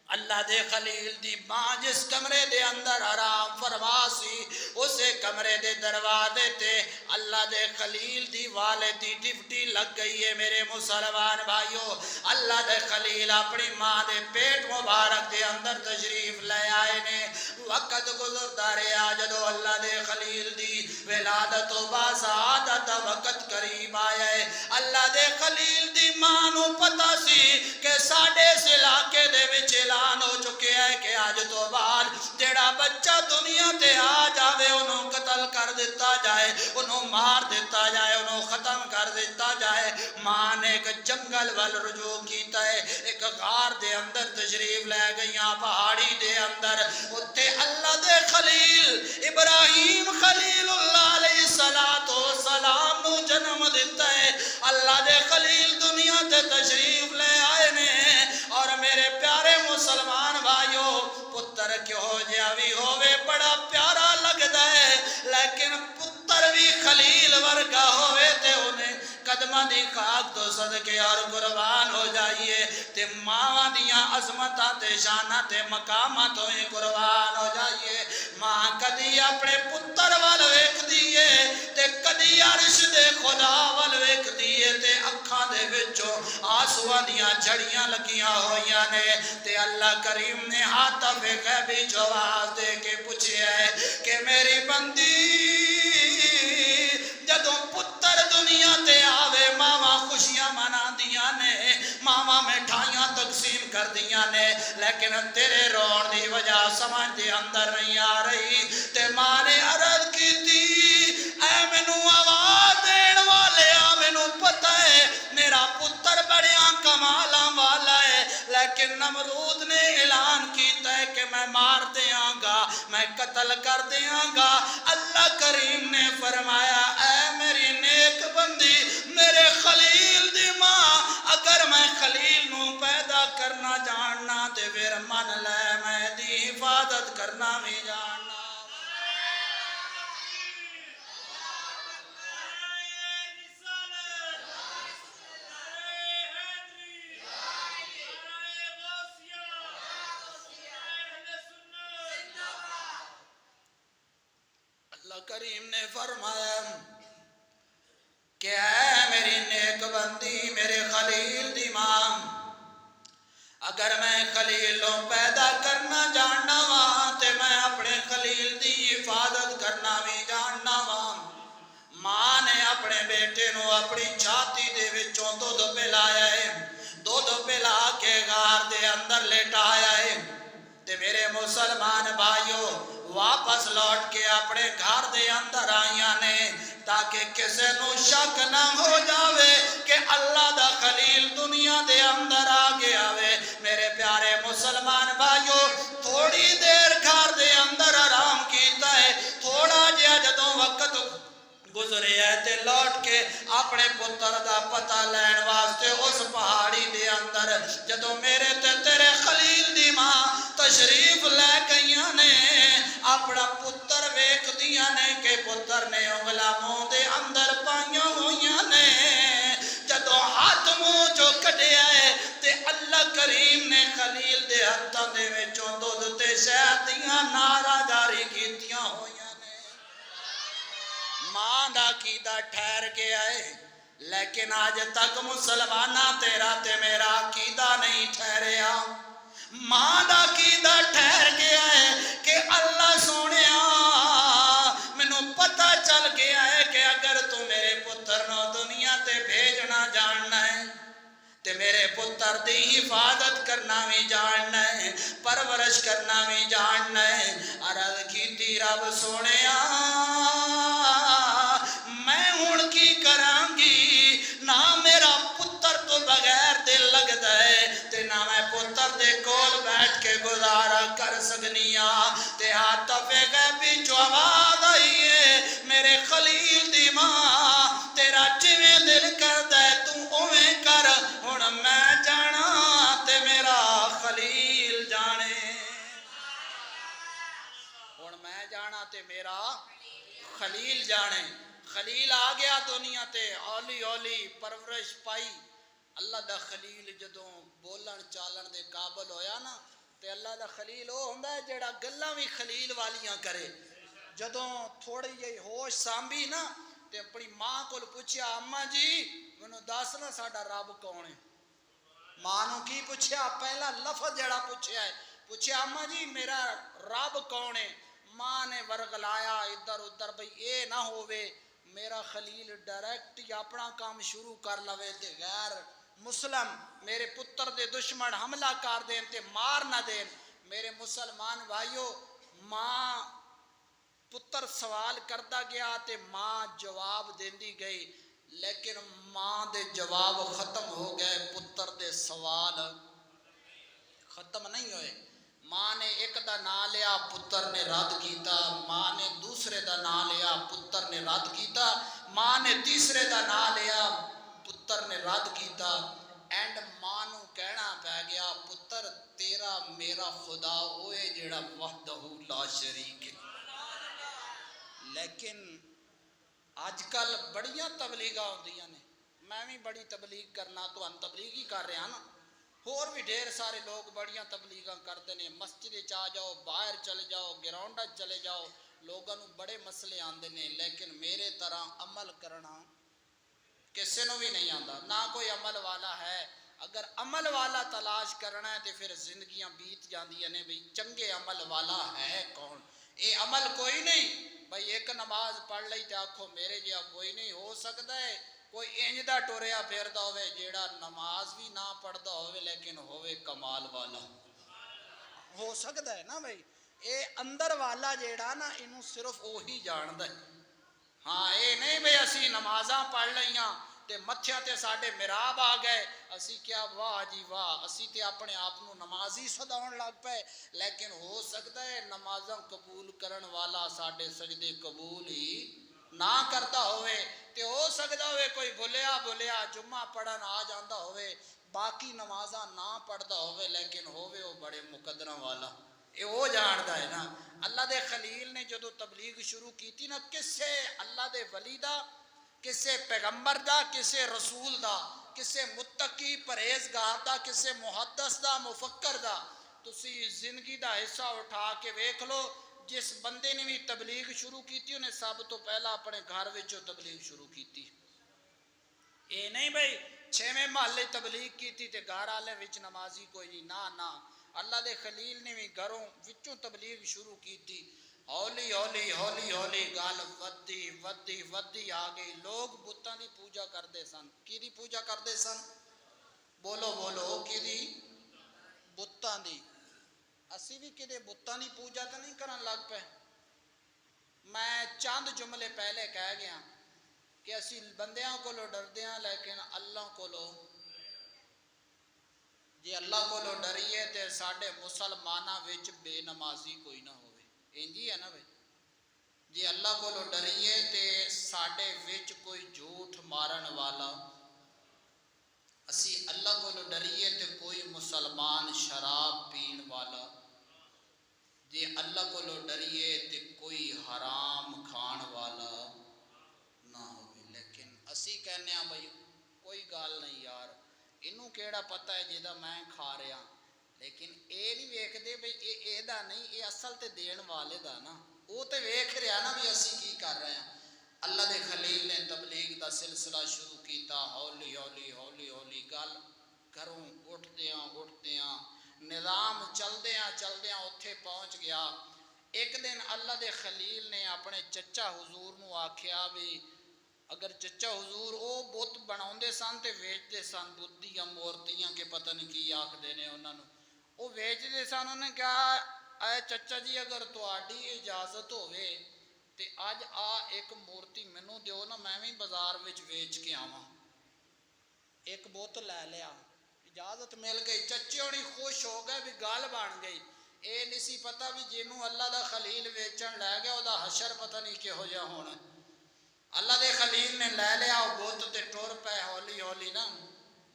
اللہ دے خلیل دی ماں جس کمرے دے اندر آرام فرما سی اسے کمرے دے دروازے تے اللہ دے خلیل دی والد دی ڈپٹی لگ گئی ہے میرے مسلمان بھائیو اللہ دے خلیل اپنی ماں دے پیٹ مبارک دے اندر تشریف لے آئے نے وقت گزرتا رہا جدو اللہ دے خلیل دی ولادت و باسعادت وقت قریب آیا ہے اللہ دے خلیل دی ماں نو پتہ سی کہ ساڈے اس علاقے دے وچ اعلان ہو چکے ہے کہ آج تو بعد جڑا بچہ دنیا تے آ جاوے انہوں قتل کر دیتا جائے انہوں مار دیتا جائے انہوں ختم کر دیتا جائے ماں نے ایک جنگل وال رجوع کیتا ہے ایک غار دے اندر تشریف لے گئیاں پہاڑی دے اندر اتے اللہ دے خلیل ابراہیم خلیل اللہ علیہ السلام نو جنم دیتا ہے اللہ دے خلیل دنیا تے تشریف لے آئے نے اور میرے پیارے مسلمان بھائیو پتر کیوں جہا بھی ہووے بڑا پیارا لگدا ہے لیکن پتر بھی خلیل ورگا ہووے تے انہیں قدمہ دی خاک تو صدقے اور قربان ہو جائیے تے ماں دیاں عظمتاں تے شاناں تے مقاماں تو ہی قربان ہو جائیے ماں کدی اپنے پتر وال ویکھ دیئے تے کدی عرش دے خدا وال ویکھ دیئے تے اکھاں دے وچوں آنسواں دیاں جھڑیاں لگیاں ہویاں نے تے اللہ کریم نے حاتف غیبی جواز دے کے پوچھیا ہے کہ میری بندی جدوں پتر دنیا تے آوے ماما خوشیاں منا دیاں نے ماما مٹھائیاں تقسیم کر دیاں نے لیکن تیرے رون دی وجہ سمجھ دے اندر نہیں آ رہی تے ماں نے عرض کی تھی اے مینوں آواز دین والے مینوں پتہ ہے میرا پتر بڑیاں کمالاں والا ہے لیکن نمرود نے اعلان کیتا ہے کہ میں مار دیاں گا میں قتل کر دیاں گا اللہ کریم نے فرمایا اے میری نیک بندی میرے خلیل دی ماں اگر میں خلیل نو پیدا کرنا جاننا تے پھر من لے میں دی حفاظت کرنا بھی جاننا کریم نے فرمایا کہ اے میری نیک بندی میرے خلیل دی ماں اگر میں خلیل نو پیدا کرنا جاننا وا تے میں اپنے خلیل دی حفاظت کرنا بھی جاننا وا ماں نے اپنے بیٹے نو اپنی چھاتی دے وچوں دودھ پلایا ہے دودھ پلا کے غار دے اندر لٹایا ہے تے میرے مسلمان بھائیو واپس لوٹ کے اپنے گھر دے اندر آئیاں نے تاکہ کسے نو شک نہ ہو جاوے کہ اللہ دا خلیل دنیا دے اندر آگے آوے میرے پیارے مسلمان بھائیو تھوڑی دیر گھر دے اندر آرام کیتا ہے تھوڑا جہا جدوں وقت گزرے ہے تے لوٹ کے اپنے پتر دا پتہ لین واسطے اس پہاڑی دے اندر جدوں میرے تے تیرے خلیل دی ماں تشریف لے گئیاں نے اپنا پتر ویکھ دیاں نے کہ پتر نے انگلا منہ دے اندر پائیاں ہویاں نے جدوں ہاتھ منہ جو کڈیا ہے تے اللہ کریم نے خلیل دے ہتھاں دے وچوں دودھ تے شہد دیاں نعرہ جاری کیتیاں ہویاں ماں دا عقیدہ ٹھہر گیا ہے لیکن آج تک مسلمانہ تیرا تے میرا عقیدہ نہیں ٹھہریا ماں دا عقیدہ ٹھہر گیا ہے کہ اللہ سونیا مینوں پتہ چل گیا ہے کہ اگر تو میرے پتر نو دنیا تے بھیجنا جاننا ہے تے میرے پتر دی حفاظت کرنا بھی جاننا ہے، پرورش کرنا بھی جاننا ہے۔ عرض کیتی رب سونیا میں ہن کی کراں گی، نہ میرا پتر تو بغیر دل لگدا ہے تے نہ میں پتر دے کول بیٹھ کے گزارا کر سکنی ہاں۔ تے عاطف غیبی جو آواز آئی ہے میرے خلیل دی ماں تیرا جویں دل کردا ہے تو اوویں کر، ہن میں جانا تے میرا خلیل جانے، ہن میں جانا تے میرا خلیل جانے۔ خلیل آ گیا دنیا تے، اولی اولی پرورش پائی۔ اللہ دا خلیل جدوں بولن چالن دے قابل ہویا نا تے اللہ دا خلیل وہ ہوندا ہے جڑا گلاں بھی خلیل والیاں کرے۔ جدوں تھوڑی جہی ہوش سانبھی نا تے اپنی ماں کول پوچھیا اماں جی مینوں دس نا ساڈا رب کون ہے؟ ماں نو کی پوچھیا؟ پہلا لفظ جڑا پوچھیا ہے، پوچھیا اماں جی میرا رب کون ہے؟ ماں نے ورغلایا ادھر ادھر بھئی اے نہ ہووے میرا خلیل ڈائریکٹ ہی اپنا کام شروع کر لوے تے غیر مسلم میرے پتر دے دشمن حملہ کر دین تے مار نہ دین۔ میرے مسلمان بھائیو، ماں پتر سوال کرتا گیا تے ماں جواب دیندی گئی، لیکن ماں دے جواب ختم ہو گئے، پتر دے سوال ختم نہیں ہوئے۔ ماں نے ایک دا نام لیا پتر نے رد کیتا، ماں نے دوسرے دا نام لیا پتر نے رد کیتا، ماں نے تیسرے دا نام لیا پتر نے رد کیتا۔ اینڈ ماں نو کہنا پہ گیا پتر تیرا میرا خدا ہوئے جیڑا وحدہ لا شریک ہے۔ لیکن آج کل بڑیاں تبلیغاں ہوندیاں نے، میں بھی بڑی تبلیغ کرنا تو ان تبلیغ ہی کر رہا نا، اور بھی ڈھیر سارے لوگ بڑیاں تبلیغاں کرتے ہیں، مسجد چا جاؤ باہر چلے جاؤ گراؤنڈ چلے جاؤ، لوگوں بڑے مسئلے آندے نے، لیکن میرے طرح عمل کرنا کسے نو بھی نہیں آندا، نہ کوئی عمل والا ہے۔ اگر عمل والا تلاش کرنا ہے تو پھر زندگیاں بیت جاندیاں نے، بھئی چنگے عمل والا ہے کون؟ اے عمل کوئی نہیں بھئی ایک نماز پڑھ لئی تے آکھو میرے جہا کوئی نہیں، ہو سکتا ہے کوئی انج دا ٹوریا پھردا ہوئے جیڑا نماز بھی نہ پڑھدا ہوئے لیکن ہوئے کمال والا، ہو سکتا ہے نا بھئی۔ اے اندر والا جیڑا نا انہوں صرف وہی جاندا ہے۔ ہاں اے نہیں بھئی اسی نمازاں پڑھ لئیاں تے متھیا تے ساڑھے مراب آ گئے، اسی کیا واہ جی واہ، اسی تے اپنے آپنوں نمازی صداؤن لگ پے، لیکن ہو سکتا ہے نمازاں قبول کرن والا ساڑھے سجدے قبول ہی نہ کرتا ہوئے، تے ہو سکتا ہوئے کوئی بھلیا جمعہ پڑھن آ جاندہ ہوئے، باقی نمازاں نہ پڑھدا ہوئے لیکن ہوئے وہ بڑے مقدرہ والا، یہ وہ جانتا ہے نا۔ اللہ دے خلیل نے جدو تبلیغ شروع کی تھی نا، کسے اللہ دے ولی دا، کسے پیغمبر دا، کسے رسول دا، کسے متقی پرہیزگار دا، کسے محدث دا، مفکر دا، تسی زندگی دا حصہ اٹھا کے ویکھ لو، جس بندے نے بھی تبلیغ شروع کی تھی انہیں سب تو پہلا اپنے گھر وچوں تبلیغ شروع کی تھی۔ اے نہیں بھئی چھویں محلے تبلیغ کی تھی تے گھر والے وچ نمازی کوئی نہیں، نہ اللہ دے خلیل نے بھی گھروں وچوں تبلیغ شروع کی تھی۔ ہولی ہولی ہولی ہولی گل ودی آ گئی، لوگ بتاں دی پوجا کردے سن۔ کی دی پوجا کردے سن؟ بولو بولو کی دی؟ بتاں دی۔ اسی بھی کدے بتاں دی پوجا تو نہیں کرن لگ پے؟ میں چند جملے پہلے کہہ گیا کہ اسی بندیاں کو لو ڈر دیاں لیکن اللہ کو لو، جی اللہ کو لو ڈریے تے ساڑھے مسلمانہ وچ بے نمازی کوئی نہ ہوئے، انجی ہے نا بھئی؟ جی اللہ کو لو ڈریے تے ساڑھے وچ کوئی جھوٹ مارن والا، اسی اللہ کو لو ڈریے تے کوئی مسلمان شراب پین والا، جی اللہ کو لو ڈریے تے کوئی حرام کھان والا نہ ہوئے، لیکن اسی کہنے ہیں بھئی کوئی گال نہیں یار، انہوں کیڑا پتہ ہے جیدہ میں کھا رہا، لیکن اے نہیں ویکھ دے بھئی اے دا نہیں، اے اصل تے دین والے دا نا، وہ تے ویکھ رہا نا بھی اسی کی کر رہے ہیں۔ اللہ دے خلیل نے تبلیغ دا سلسلہ شروع کیتا، ہولی ہولی ہولی ہولی گل گھروں اٹھدیاں نظام چلدیاں اتھے پہنچ گیا۔ ایک دن اللہ دے خلیل نے اپنے چچا حضور نو آکھیا بھی ਅਗਰ ਚੱਚਾ ਹਜ਼ੂਰ ਉਹ ਬੁੱਤ ਬਣਾਉਂਦੇ ਸਨ ਤੇ ਵੇਚਦੇ ਸਨ, ਬੁੱਤ ਦੀਆਂ ਮੂਰਤੀਆਂ ਕਿ ਪਤਾ ਨਹੀਂ ਕੀ ਆਖਦੇ ਨੇ ਉਹਨਾਂ ਨੂੰ, ਉਹ ਵੇਚਦੇ ਸਨ। ਉਹਨੇ ਕਿਹਾ ਐ ਚੱਚਾ ਜੀ ਅਗਰ ਤੁਹਾਡੀ ਇਜਾਜ਼ਤ ਹੋਵੇ ਤੇ ਅੱਜ ਆ ਇੱਕ ਮੂਰਤੀ ਮੈਨੂੰ ਦਿਓ ਨਾ, ਮੈਂ ਵੀ ਬਾਜ਼ਾਰ ਵਿੱਚ ਵੇਚ ਕੇ ਆਵਾਂ। ਇੱਕ ਬੁੱਤ ਲੈ ਲਿਆ, ਇਜਾਜ਼ਤ ਮਿਲ ਗਈ। ਚੱਚੇ ਹੋਣੀ ਖੁਸ਼ ਹੋ ਗਏ ਵੀ ਗੱਲ ਬਣ ਗਈ। ਇਹ ਨਹੀਂ ਸੀ ਪਤਾ ਵੀ ਜਿਹਨੂੰ ਅੱਲਾ ਦਾ ਖਲੀਲ ਵੇਚਣ ਲੈ ਗਿਆ ਉਹਦਾ ਹਸ਼ਰ ਪਤਾ ਨਹੀਂ ਕਿਹੋ ਜਿਹਾ ਹੋਣਾ। ਅੱਲਾ ਦੇ ਖਲੀਲ ਨੇ ਲੈ ਲਿਆ ਉਹ ਬੁੱਤ ਤੇ ਟੁਰ ਪਏ ਹੌਲੀ ਹੌਲੀ ਨਾ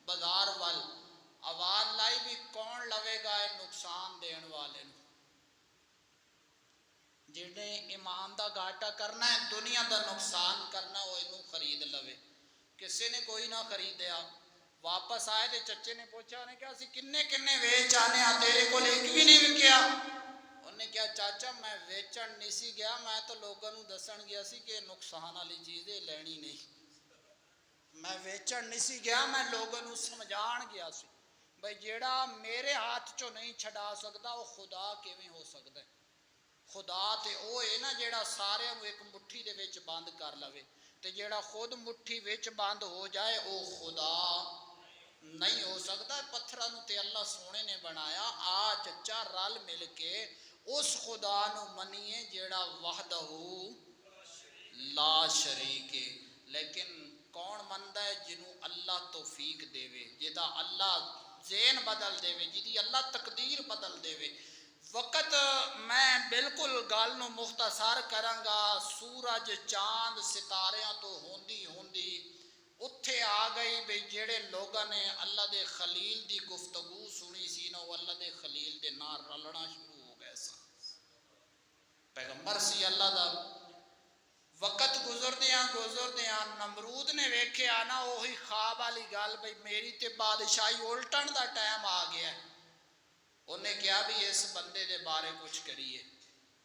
ਬਾਜ਼ਾਰ ਵੱਲ। ਆਵਾਜ਼ ਲਾਈ ਵੀ ਕੌਣ ਲਵੇਗਾ ਇਹ ਨੁਕਸਾਨ ਦੇਣ ਵਾਲੇ ਨੂੰ, ਜਿਹਨੇ ਇਮਾਨ ਦਾ ਘਾਟਾ ਕਰਨਾ ਹੈ, ਦੁਨੀਆ ਦਾ ਨੁਕਸਾਨ ਕਰਨਾ, ਉਹ ਇਹਨੂੰ ਖਰੀਦ ਲਵੇ। ਕਿਸੇ ਨੇ ਕੋਈ ਨਾ ਖਰੀਦਿਆ। ਵਾਪਸ ਆਏ ਤੇ ਚੱਚੇ ਨੇ ਪੁੱਛਿਆ, ਉਹਨੇ ਕਿਹਾ ਅਸੀਂ ਕਿੰਨੇ ਕਿੰਨੇ ਵੇਚ ਆਨੇ ਆ, ਤੇਰੇ ਕੋਲ ਇੱਕ ਵੀ ਨਹੀਂ ਵਿਕਿਆ। ਉਹਨੇ ਕਿਹਾ ਚਾਚਾ ਮੈਂ ਵੇਚਣ ਨਹੀਂ ਸੀ ਗਿਆ, ਮੈਂ ਤਾਂ ਲੋਕਾਂ ਨੂੰ ਦੱਸਣ ਗਿਆ ਸੀ ਕਿ ਨੁਕਸਾਨ ਵਾਲੀ ਚੀਜ਼ ਇਹ ਲੈਣੀ ਨਹੀਂ। ਮੈਂ ਵੇਚਣ ਨਹੀਂ ਸੀ ਗਿਆ, ਮੈਂ ਲੋਕਾਂ ਨੂੰ ਸਮਝਾਣ ਗਿਆ ਸੀ ਬਈ ਜਿਹੜਾ ਮੇਰੇ ਹੱਥ ਚੋਂ ਨਹੀਂ ਛਡਾ ਸਕਦਾ ਉਹ ਖੁਦਾ ਕਿਵੇਂ ਹੋ ਸਕਦਾ। ਖੁਦਾ ਤੇ ਉਹ ਹੈ ਨਾ ਜਿਹੜਾ ਸਾਰਿਆਂ ਨੂੰ ਇੱਕ ਮੁੱਠੀ ਦੇ ਵਿੱਚ ਬੰਦ ਕਰ ਲਵੇ, ਤੇ ਜਿਹੜਾ ਖੁਦ ਮੁੱਠੀ ਵਿੱਚ ਬੰਦ ਹੋ ਜਾਏ ਉਹ ਖੁਦਾ ਨਹੀਂ ਹੋ ਸਕਦਾ। ਪੱਥਰਾਂ ਨੂੰ ਤੇ ਅੱਲਾ ਸੋਹਣੇ ਨੇ ਬਣਾਇਆ। ਆ ਚੱਚਾ ਰਲ ਮਿਲ ਕੇ ਉਸ ਖੁਦਾ ਨੂੰ ਮੰਨੀਏ ਜਿਹੜਾ ਵਹਦਹੂ ਲਾ ਸ਼ਰੀਕ ਹੈ। ਲੇਕਿਨ ਕੌਣ ਮੰਨਦਾ ਹੈ? ਜਿਹਨੂੰ ਅੱਲਾ ਤੌਫੀਕ ਦੇਵੇ, ਜਿਹਦਾ ਅੱਲਾ ਜ਼ੇਨ ਬਦਲ ਦੇਵੇ, ਜਿਹਦੀ ਅੱਲਾ ਤਕਦੀਰ ਬਦਲ ਦੇਵੇ। ਵਕਤ ਮੈਂ ਬਿਲਕੁਲ ਗੱਲ ਨੂੰ ਮੁਖਤਸਰ ਕਰਾਂਗਾ। ਸੂਰਜ ਚਾਂਦ ਸਿਤਾਰਿਆਂ ਤੋਂ ਹੁੰਦੀ ਹੁੰਦੀ ਉੱਥੇ ਆ ਗਈ ਵੀ ਜਿਹੜੇ ਲੋਕਾਂ ਨੇ ਅੱਲਾ ਦੇ ਖਲੀਲ ਦੀ ਗੁਫ਼ਤਗੂ ਸੁਣੀ ਸੀ ਨਾ, ਉਹ ਅੱਲਾ ਦੇ ਖਲੀਲ ਦੇ ਨਾਲ ਰਲਣਾ ਸ਼ੁਰੂ ਹੋ ਗਏ ਸਨ। ਪੈਗੰਬਰ ਸੀ ਅੱਲਾ ਦਾ। ਵਕਤ ਗੁਜ਼ਰਦਿਆਂ ਨਮਰੂਦ ਨੇ ਵੇਖਿਆ ਨਾ ਉਹੀ ਖਾਬ ਵਾਲੀ ਗੱਲ ਬਈ ਮੇਰੀ ਤੇ ਬਾਦਸ਼ਾਹੀ ਉਲਟਣ ਦਾ ਟਾਈਮ ਆ ਗਿਆ। ਉਹਨੇ ਕਿਹਾ ਵੀ ਇਸ ਬੰਦੇ ਦੇ ਬਾਰੇ ਕੁਝ ਕਰੀਏ।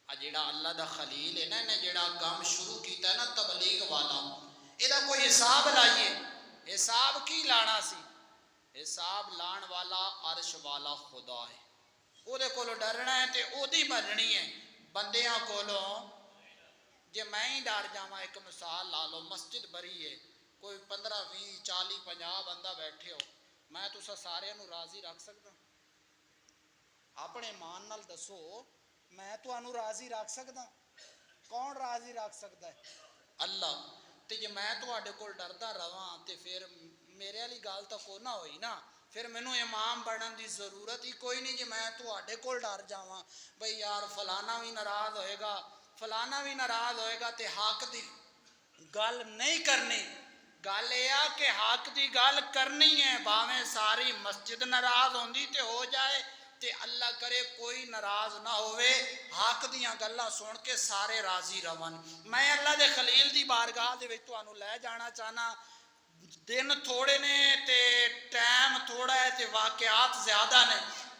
ਆ ਜਿਹੜਾ ਅੱਲਾ ਦਾ ਖਲੀਲ ਹੈ ਨਾ, ਇਹਨੇ ਜਿਹੜਾ ਕੰਮ ਸ਼ੁਰੂ ਕੀਤਾ ਨਾ ਤਬਲੀਗ ਵਾਲਾ, ਇਹਦਾ ਕੋਈ ਹਿਸਾਬ ਲਾਈਏ। ਹਿਸਾਬ ਕੀ ਲਾਣਾ ਸੀ? ਹਿਸਾਬ ਲਾਣ ਵਾਲਾ ਅਰਸ਼ ਵਾਲਾ ਖੁਦਾ ਹੈ। ਉਹਦੇ ਕੋਲੋਂ ਡਰਨਾ ਹੈ ਤੇ ਉਹਦੀ ਮੰਨਣੀ ਹੈ। ਬੰਦਿਆਂ ਕੋਲੋਂ ਜੇ ਮੈਂ ਹੀ ਡਰ ਜਾਵਾਂ, ਇੱਕ ਮਿਸਾਲ ਲਾ ਲਓ, ਮਸਜਿਦ ਭਰੀ ਹੈ, ਕੋਈ 15 20 40 50 ਬੰਦਾ ਬੈਠੇ ਹੋ, ਮੈਂ ਤੁਸੀਂ ਸਾਰਿਆਂ ਨੂੰ ਰਾਜ਼ੀ ਰੱਖ ਸਕਦਾ? ਆਪਣੇ ਮਾਨ ਨਾਲ ਦੱਸੋ, ਮੈਂ ਤੁਹਾਨੂੰ ਰਾਜ਼ੀ ਰੱਖ ਸਕਦਾ? ਕੌਣ ਰਾਜ਼ੀ ਰੱਖ ਸਕਦਾ ਹੈ? ਅੱਲਾ। ਤੇ ਜੇ ਮੈਂ ਤੁਹਾਡੇ ਕੋਲ ਡਰਦਾ ਰਵਾਂ ਤੇ ਫਿਰ ਮੇਰੇ ਵਾਲੀ ਗੱਲ ਤਾਂ ਕੋ ਨਾ ਹੋਈ ਨਾ, ਫਿਰ ਮੈਨੂੰ ਇਮਾਮ ਬਣਨ ਦੀ ਜ਼ਰੂਰਤ ਹੀ ਕੋਈ ਨਹੀਂ। ਜੇ ਮੈਂ ਤੁਹਾਡੇ ਕੋਲ ਡਰ ਜਾਵਾਂ ਬਈ ਯਾਰ ਫਲਾਣਾ ਵੀ ਨਾਰਾਜ਼ ਹੋਏਗਾ, ਫਲਾਣਾ ਵੀ ਨਾਰਾਜ਼ ਹੋਏਗਾ, ਤੇ ਹੱਕ ਦੀ ਗੱਲ ਨਹੀਂ ਕਰਨੀ। ਗੱਲ ਇਹ ਆ ਕਿ ਹੱਕ ਦੀ ਗੱਲ ਕਰਨੀ ਹੈ, ਭਾਵੇਂ ਸਾਰੀ ਮਸਜਿਦ ਨਾਰਾਜ਼ ਹੁੰਦੀ ਤੇ ਹੋ ਜਾਏ, ਤੇ ਅੱਲਾ ਕਰੇ ਕੋਈ ਨਾਰਾਜ਼ ਨਾ ਹੋਵੇ, ਹੱਕ ਦੀਆਂ ਗੱਲਾਂ ਸੁਣ ਕੇ ਸਾਰੇ ਰਾਜ਼ੀ ਰਵਨ। ਮੈਂ ਅੱਲਾ ਦੇ ਖਲੀਲ ਦੀ ਬਾਰਗਾਹ ਦੇ ਵਿੱਚ ਤੁਹਾਨੂੰ ਲੈ ਜਾਣਾ ਚਾਹਨਾ। ਦਿਨ ਥੋੜੇ ਨੇ ਤੇ ਟਾਈਮ ਥੋੜਾ ਹੈ ਤੇ ਵਾਕਿਆਤ ਜ਼ਿਆਦਾ ਨੇ,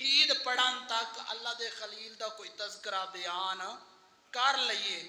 ਈਦ ਪੜਨ ਤੱਕ ਅੱਲਾ ਦੇ ਖਲੀਲ ਦਾ ਕੋਈ ਤਜ਼ਕਰਾ ਬਿਆਨ ਕਰ ਲਈਏ।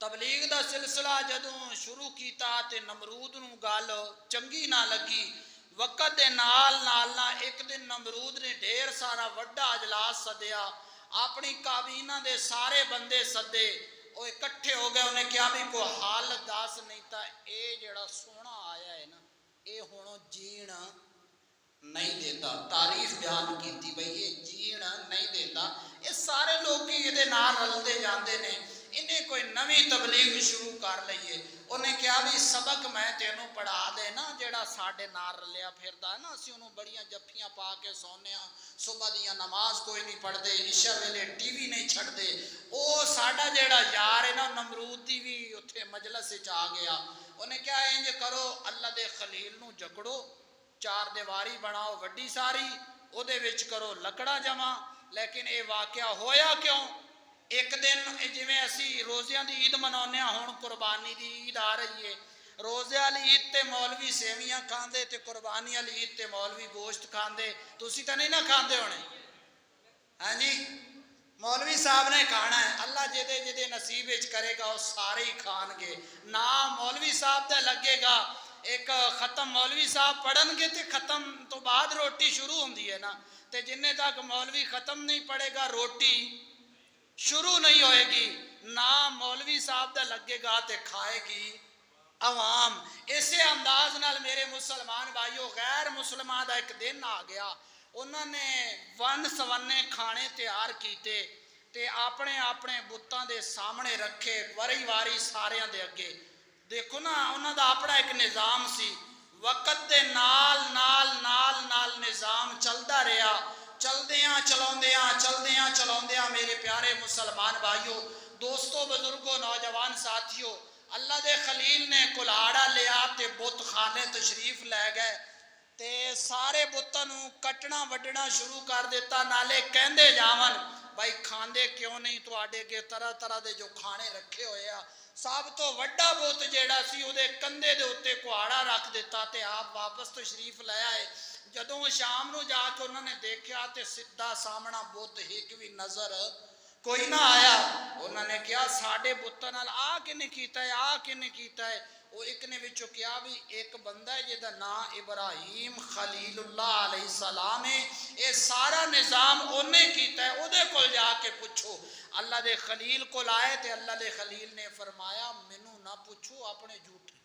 ਤਬਲੀਗ ਦਾ ਸਿਲਸਿਲਾ ਜਦੋਂ ਸ਼ੁਰੂ ਕੀਤਾ ਤੇ ਨਮਰੂਦ ਨੂੰ ਗੱਲ ਚੰਗੀ ਨਾ ਲੱਗੀ। ਵਕਤ ਦੇ ਨਾਲ ਨਾ ਇੱਕ ਦਿਨ ਨਮਰੂਦ ਨੇ ਢੇਰ ਸਾਰਾ ਵੱਡਾ ਅਜਲਾਸ ਸੱਦਿਆ, ਆਪਣੀ ਕਾਬੀਨਾ ਦੇ ਸਾਰੇ ਬੰਦੇ ਸੱਦੇ, ਉਹ ਇਕੱਠੇ ਹੋ ਗਏ। ਉਹਨੇ ਕਿਹਾ ਵੀ ਕੋਈ ਹਾਲਤ ਦੱਸ, ਨਹੀਂ ਤਾਂ ਇਹ ਜਿਹੜਾ ਸੋਹਣਾ ਆਇਆ ਹੈ ਨਾ, ਇਹ ਹੁਣ ਜੀਣ ਨਹੀਂ ਦਿੰਦਾ। ਤਾਰੀਫ ਬਿਆਨ ਕੀਤੀ ਬਈ ਇਹ ਜੀਣ ਨਹੀਂ ਦਿੰਦਾ। ਇਹ ਸਾਰੇ ਲੋਕ ਇਹਦੇ ਨਾਲ ਰਲਦੇ ਜਾਂਦੇ ਨੇ, ਇਹਨੇ ਕੋਈ ਨਵੀਂ ਤਬਲੀਗ ਸ਼ੁਰੂ ਕਰ ਲਈਏ। ਉਹਨੇ ਕਿਹਾ ਵੀ ਸਬਕ ਮੈਂ ਤੈਨੂੰ ਪੜ੍ਹਾ ਦੇਣਾ, ਜਿਹੜਾ ਸਾਡੇ ਨਾਲ ਰਲਿਆ ਫਿਰਦਾ ਨਾ, ਅਸੀਂ ਉਹਨੂੰ ਬੜੀਆਂ ਜੱਫੀਆਂ ਪਾ ਕੇ ਸੌਂਦੇ ਹਾਂ, ਸੁਬਹ ਦੀਆਂ ਨਮਾਜ਼ ਕੋਈ ਨਹੀਂ ਪੜ੍ਹਦੇ, ਇਸ਼ਾ ਵੇਲੇ ਟੀਵੀ ਨਹੀਂ ਛੱਡਦੇ, ਉਹ ਸਾਡਾ ਜਿਹੜਾ ਯਾਰ ਹੈ ਨਾ ਨਮਰੂਦ ਦੀ ਵੀ ਉੱਥੇ ਮਜਲਸ ਵਿੱਚ ਆ ਗਿਆ। ਉਹਨੇ ਕਿਹਾ ਇੰਜ ਕਰੋ, ਅੱਲਾ ਦੇ ਖਲੀਲ ਨੂੰ ਜਕੜੋ, ਚਾਰ ਦੀਵਾਰੀ ਬਣਾਓ ਵੱਡੀ ਸਾਰੀ, ਉਹਦੇ ਵਿੱਚ ਕਰੋ ਲੱਕੜਾਂ ਜਮਾ। ਲੇਕਿਨ ਇਹ ਵਾਕਿਆ ਹੋਇਆ ਕਿਉਂ? ਇੱਕ ਦਿਨ ਜਿਵੇਂ ਅਸੀਂ ਰੋਜ਼ਿਆਂ ਦੀ ਈਦ ਮਨਾਉਂਦੇ ਹਾਂ, ਹੁਣ ਕੁਰਬਾਨੀ ਦੀ ਈਦ ਆ ਰਹੀ ਹੈ। ਰੋਜ਼ੇ ਵਾਲੀ ਈਦ ਤੇ ਮੌਲਵੀ ਸੇਵੀਆਂ ਖਾਂਦੇ ਤੇ ਕੁਰਬਾਨੀ ਵਾਲੀ ਈਦ ਤੇ ਮੌਲਵੀ ਗੋਸ਼ਤ ਖਾਂਦੇ। ਤੁਸੀਂ ਤਾਂ ਨਹੀਂ ਨਾ ਖਾਂਦੇ ਹੋਣੇ? ਹਾਂਜੀ, ਮੌਲਵੀ ਸਾਹਿਬ ਨੇ ਖਾਣਾ ਹੈ। ਅੱਲਾ ਜਿਹਦੇ ਜਿਹਦੇ ਨਸੀਬ ਵਿੱਚ ਕਰੇਗਾ ਉਹ ਸਾਰੇ ਹੀ ਖਾਣਗੇ। ਨਾ ਮੌਲਵੀ ਸਾਹਿਬ ਦਾ ਲੱਗੇਗਾ। ਇੱਕ ਖਤਮ ਮੌਲਵੀ ਸਾਹਿਬ ਪੜਨਗੇ ਤੇ ਖਤਮ ਤੋਂ ਬਾਅਦ ਰੋਟੀ ਸ਼ੁਰੂ ਹੁੰਦੀ ਹੈ ਨਾ, ਤੇ ਜਿੰਨੇ ਤੱਕ ਮੌਲਵੀ ਖਤਮ ਨਹੀਂ ਪੜੇਗਾ ਰੋਟੀ شروع نہیں ہوئے گی نہ مولوی صاحب دا لگے گا تے کھائے گی عوام. اسی انداز نال میرے مسلمان بھائیو غیر مسلمان دا ایک دن آ گیا. انہوں نے ون سونے کھانے تیار کیتے تے اپنے اپنے بتاں دے سامنے رکھے واری واری ساریاں دے اگے. دیکھو نا انہوں دا اپنا ایک نظام سی. وقت دے نال نال نال نال نظام چلدا رہا. چلدیاں چلاؤندیاں میرے پیارے مسلمان بھائیو دوستو بزرگو نوجوان ساتھیو اللہ دے خلیل نے کلاڑا لیا تے بت خانے تشریف لے گئے تے سارے بتاں نوں کٹنا وڈنا شروع کر دیتا. نالے کہندے جاون بھائی کھاندے کیوں نہیں تواڈے کے طرح طرح دے جو کھانے رکھے ہوئے آ. سب تو وڈا بت جیڑا سی او دے کندھے دے اوتے کہاڑا رکھ دیتا تے آپ واپس تشریف لے آئے. جدوں شام نو جا کے انہوں نے دیکھا تے سیدھا سامنا بت ایک بھی نظر کوئی نہ آیا. انہوں نے کہا ساڈے بتاں نال آ کنے کیتا ہے آ کنے کیتا ہے. وہ ایک نے وچوں کہا بھی ایک بندہ ہے جہدا نام ابراہیم خلیل اللہ علیہ السلام ہے. یہ سارا نظام انہیں کیتا ہے. او دے کول جا کے پوچھو. اللہ دے خلیل کول آئے تے اللہ دے خلیل نے فرمایا مینوں نہ پوچھو اپنے جھوٹے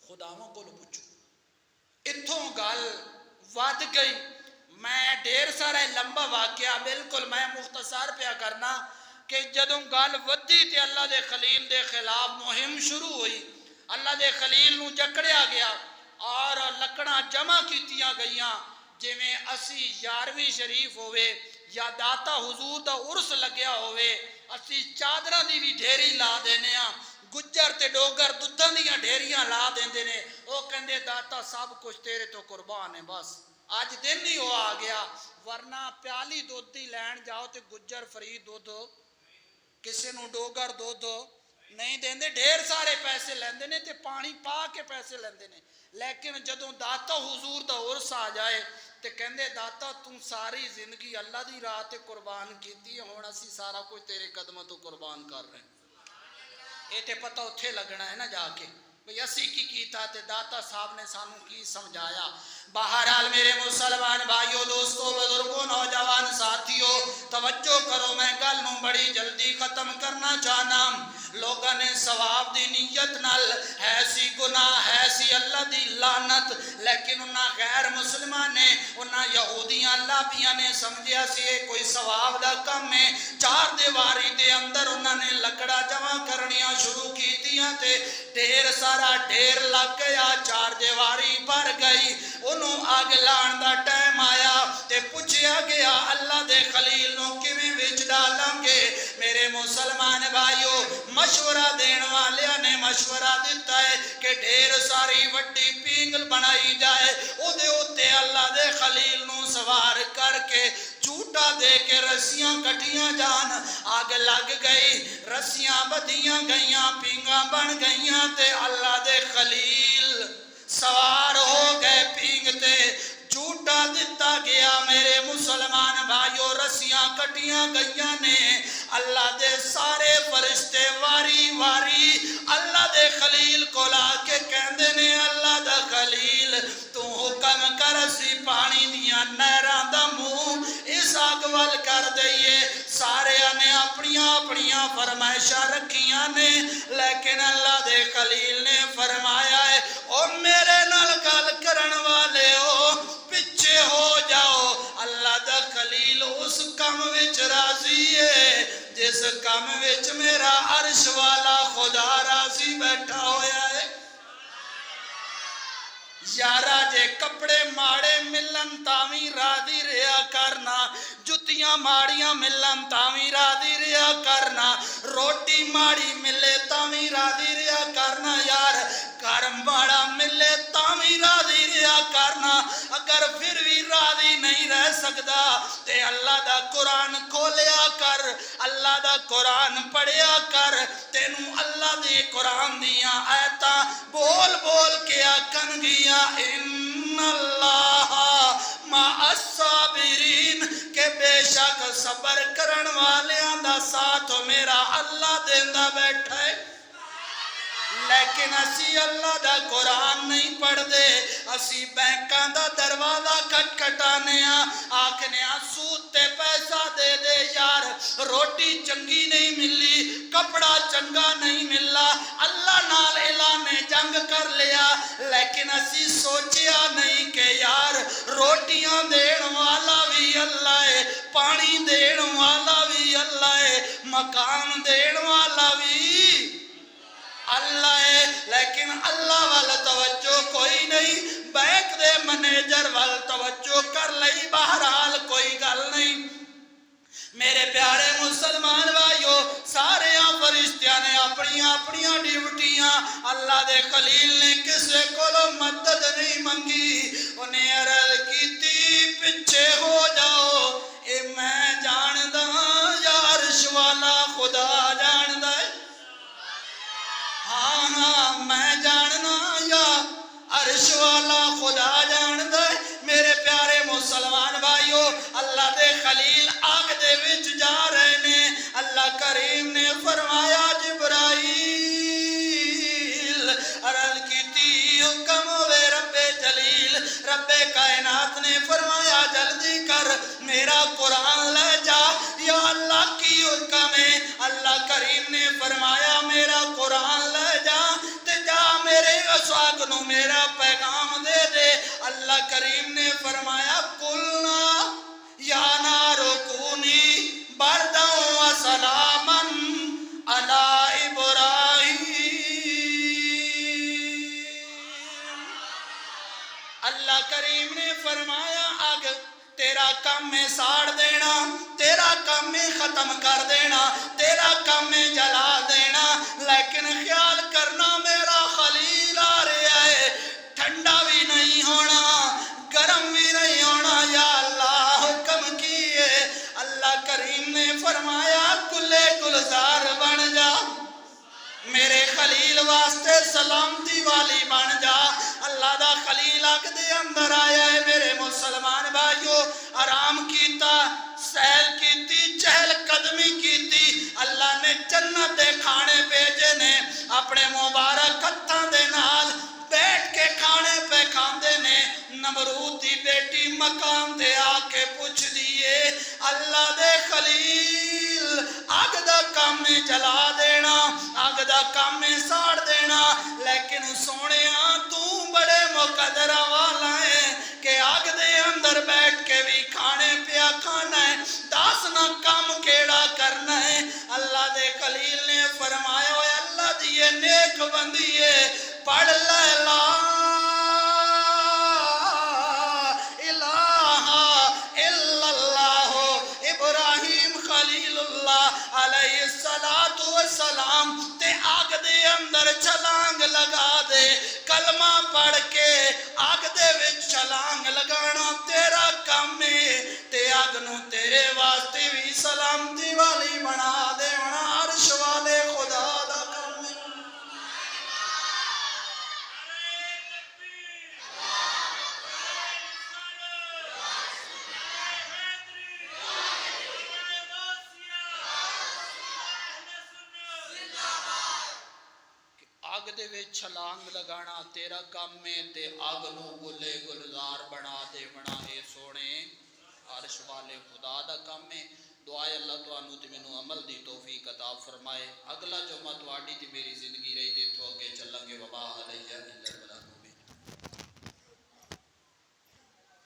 خداواں کول پوچھو. اتھوں گل ود گئی. میں ڈھیر سارا لمبا واقعہ بالکل میں مختصر پیا کرنا کہ جدوں گل ودی تے اللہ دے خلیل دے خلاف مہم شروع ہوئی. اللہ دے خلیل نو جکڑیا گیا اور لکڑاں جمع کیتیاں گئیاں جویں اسی 11ویں شریف ہوئے یا داتا حضور دا عرس لگیا ہوئے اسی چادراں دی بھی ڈھیری لا دینے ہاں. گجر تے ڈوگر دودھاں دیاں ڈھیریاں لا دیندے نے. او کہندے داتا سب کچھ تیرے تو قربان ہے بس اج دن ہی ہو آ گیا ورنہ پیالی دودھ دی لین جاؤ تے گجر فرید دودھ کسے نو ڈوگر دودھ نہیں دیندے. ڈھیر سارے پیسے لیندے نے تے پانی پا کے پیسے لیندے نے. لیکن جدوں داتا حضور دا عرس آ جائے تے کہندے داتا تم ساری زندگی اللہ دی راہ تے قربان کیتی ہے ہن اسی سارا کچھ تیرے قدموں تو قربان کر رہے ہیں. یہ تے پتہ اتھے لگنا ہے نا جا کے بھئی اسی کی کیتا تے داتا صاحب نے سانوں کی سمجھایا. بہرحال میرے مسلمان بھائیو دوستو بزرگوں نوجوان ساتھیو توجہ کرو میں گل نوں بڑی جلدی ختم کرنا چاہنا. لوگاں نے ثواب دی نیت نال ہے سی گناہ ہے سی اللہ دی لعنت لیکن انہاں غیر مسلمان نے انہاں یہودیاں لابیاں نے سمجھیا سی یہ کوئی ثواب دا کم ہے. چار دیواری دے اندر انہاں نے لکڑا جمع کرنیاں شروع کیتیاں تے ڈھیر سارا ڈھیر لگ گیا. چار دیواری بھر گئی. انہوں اگ لان دا ٹائم آیا تے پوچھیا گیا اللہ دے خلیل نو کیویں وچ ڈالاں گے. میرے مسلمان بھائیو مشورہ دین والیاں نے مشورہ دیتا ہے کہ ڈھیر ساری وڈی پینگل بنائی جائے او دے اوتے اللہ دے خلیل نو سوار کر کے جھوٹا دے کے رسیاں کٹیاں جان. آگ لگ گئی رسیاں بدیاں گئیاں پینگاں بن گئیاں تے اللہ دے خلیل سوار ہو گئے پینگ تے جھوٹا دیتا گیا. میرے مسلمان بھائیو رسیاں کٹیاں گئیاں نے. اللہ دے سارے فرشتے واری واری اللہ دے خلیل کو لا کے کہندے نے اللہ دا خلیل تو حکم کر اسی پانی دیاں نہراں دا منہ اس اگ ول کر دئیے. سارے نے اپنیاں اپنیاں فرمائشاں رکھیاں نے لیکن اللہ دے خلیل نے فرمایا ہے او میرے نال گل کرن والے ہو پیچھے ہو جاؤ. اللہ دا خلیل اس کم وچ راضی ہے جس کم وچ میرا عرش والا خدا راضی بیٹھا ہویا ہے. یارا جے کپڑے ماڑے ملن تاویں راضی رہیا کرنا جتیاں ماڑیاں ملن تاویں راضی رہیا کرنا روٹی ماڑی ملے تاویں راضی رہیا کرنا. یار گھر ماڑا ملے تاویں راضی رہیا کرنا. اگر پھر بھی راضی نہیں رہ سکدا تے اللہ دا قرآن کھولیا کر اللہ دا قرآن پڑھیا کر. تینوں اللہ دے قرآن دیاں آیتاں بول بول کے آکھن گیاں ان اللہ مع الصابرین کہ بے شک صبر کرن والیاں دا ساتھ میرا اللہ دیندا بیٹھا ہے. لیکن اسی اللہ دا قرآن نہیں پڑھ دے اسی بینکاں دا دروازہ کھٹکھٹانے آکھنے سود تے پیسہ دے دے یار روٹی روٹی چنگی نہیں ملی، کپڑا چنگا نہیں ملا، اللہ نال اعلان جنگ کر لیا، لیکن اسی سوچیا نہیں کہ یار روٹیاں دین والا بھی اللہ ہے، پانی دین والا بھی اللہ ہے، مقام دین والا بھی اللہ ہے، لیکن اللہ والا توجہ کوئی نہیں، بینک دے منیجر والا توجہ کر لئی، بہرحال کوئی گل نہیں۔ میرے پیارے مسلمان بھائیو، سارے فرشتیاں نے اپنی اپنی ڈیوٹیاں، اللہ دے خلیل نے کسے کولو مدد نہیں منگی، انہیں عرض کیتی پیچھے ہو جاؤ، اے میں جاندہ یا عرش والا خدا جاندہ ہے، ہاں ہاں میں جاننا یا عرش والا خدا جاندہ ہے۔ میرے پیارے مسلمان بھائیو، اللہ دے خلیل آگ دے وچ جا رہے نے، اللہ کریم نے فرمایا جبرائیل، عرض کیتی حکم ہوئے رب جلیل، رب کائنات نے فرمایا جلدی کر میرا قرآن لے جا، یا اللہ کی حکم ہے، اللہ کریم نے فرمایا میرا قرآن لے جا تے جا میرے اسواق نو میرا پیغام دے دے، اللہ کریم نے فرمایا قلنا یا نار کونی بردا و سلاما علی ابراہیم، اللہ کریم نے فرمایا آگ تیرا کام میں ساڑ دینا، تیرا کام میں ختم کر دینا، تیرا کام میں جلا دینا، لیکن خیال کرنا میرا خلیل آ رہا ہے، ٹھنڈا بھی نہیں ہونا، گرم بھی نہیں ہونا، یا اللہ حکم کیے، اللہ کریم نے فرمایا کلے گلزار بن جا، میرے خلیل واسطے سلامتی والی بن جا، اللہ دا خلیل آگ دے اندر آیا ہے۔ میرے مسلمان بھائیو، آرام کیتا، سیل کیتی، چہل قدمی کیتی، اللہ نے جنت دے کھانے بھیجے نے، اپنے مبارک ہتھاں دے نال بیٹھ کے کھانے پہ کھاندے نے، نمرود دی بیٹی مقام دے آ کے پوچھ دیئے اللہ دے خلیل آگ دا کام میں جلا دینا، آگ دا کام میں ساڑ دینا، لیکن سونے تو بڑے مقدر والا ہے کہ آگ دے اندر بیٹھ کے بھی کھانے پیا کھانا ہے، داسنا کام کیڑا کرنا ہے۔ اللہ دے خلیل نے فرمایا ہوئے اللہ دیئے نیک بندیے پڑھ لا لا الہ الا اللہ ابراہیم خلیل اللہ علیہ السلام تے آگ دے اندر چھلانگ لگا دے، کلمہ پڑھ کے آگ دے وچ چھلانگ لگانا تیرا کام ہے، تے آگ نو تیرے واسطے بھی سلامتی والی بنا دے، عرش والے خدا دا کام ہے۔ آگ دے وچ چھلانگ لگانا تیرا کام میں، تے آگ نو گلے گلزار بنا دے بنا اے سونے عرش والے خدا دا کام میں۔ دعائے اللہ توانو تے مینوں عمل دی توفیق عطا فرمائے۔ اگلا جمعہ تواڈی تے میری زندگی رہی تے تھو اگے چلیں گے، وما علیہ الا البلاغ۔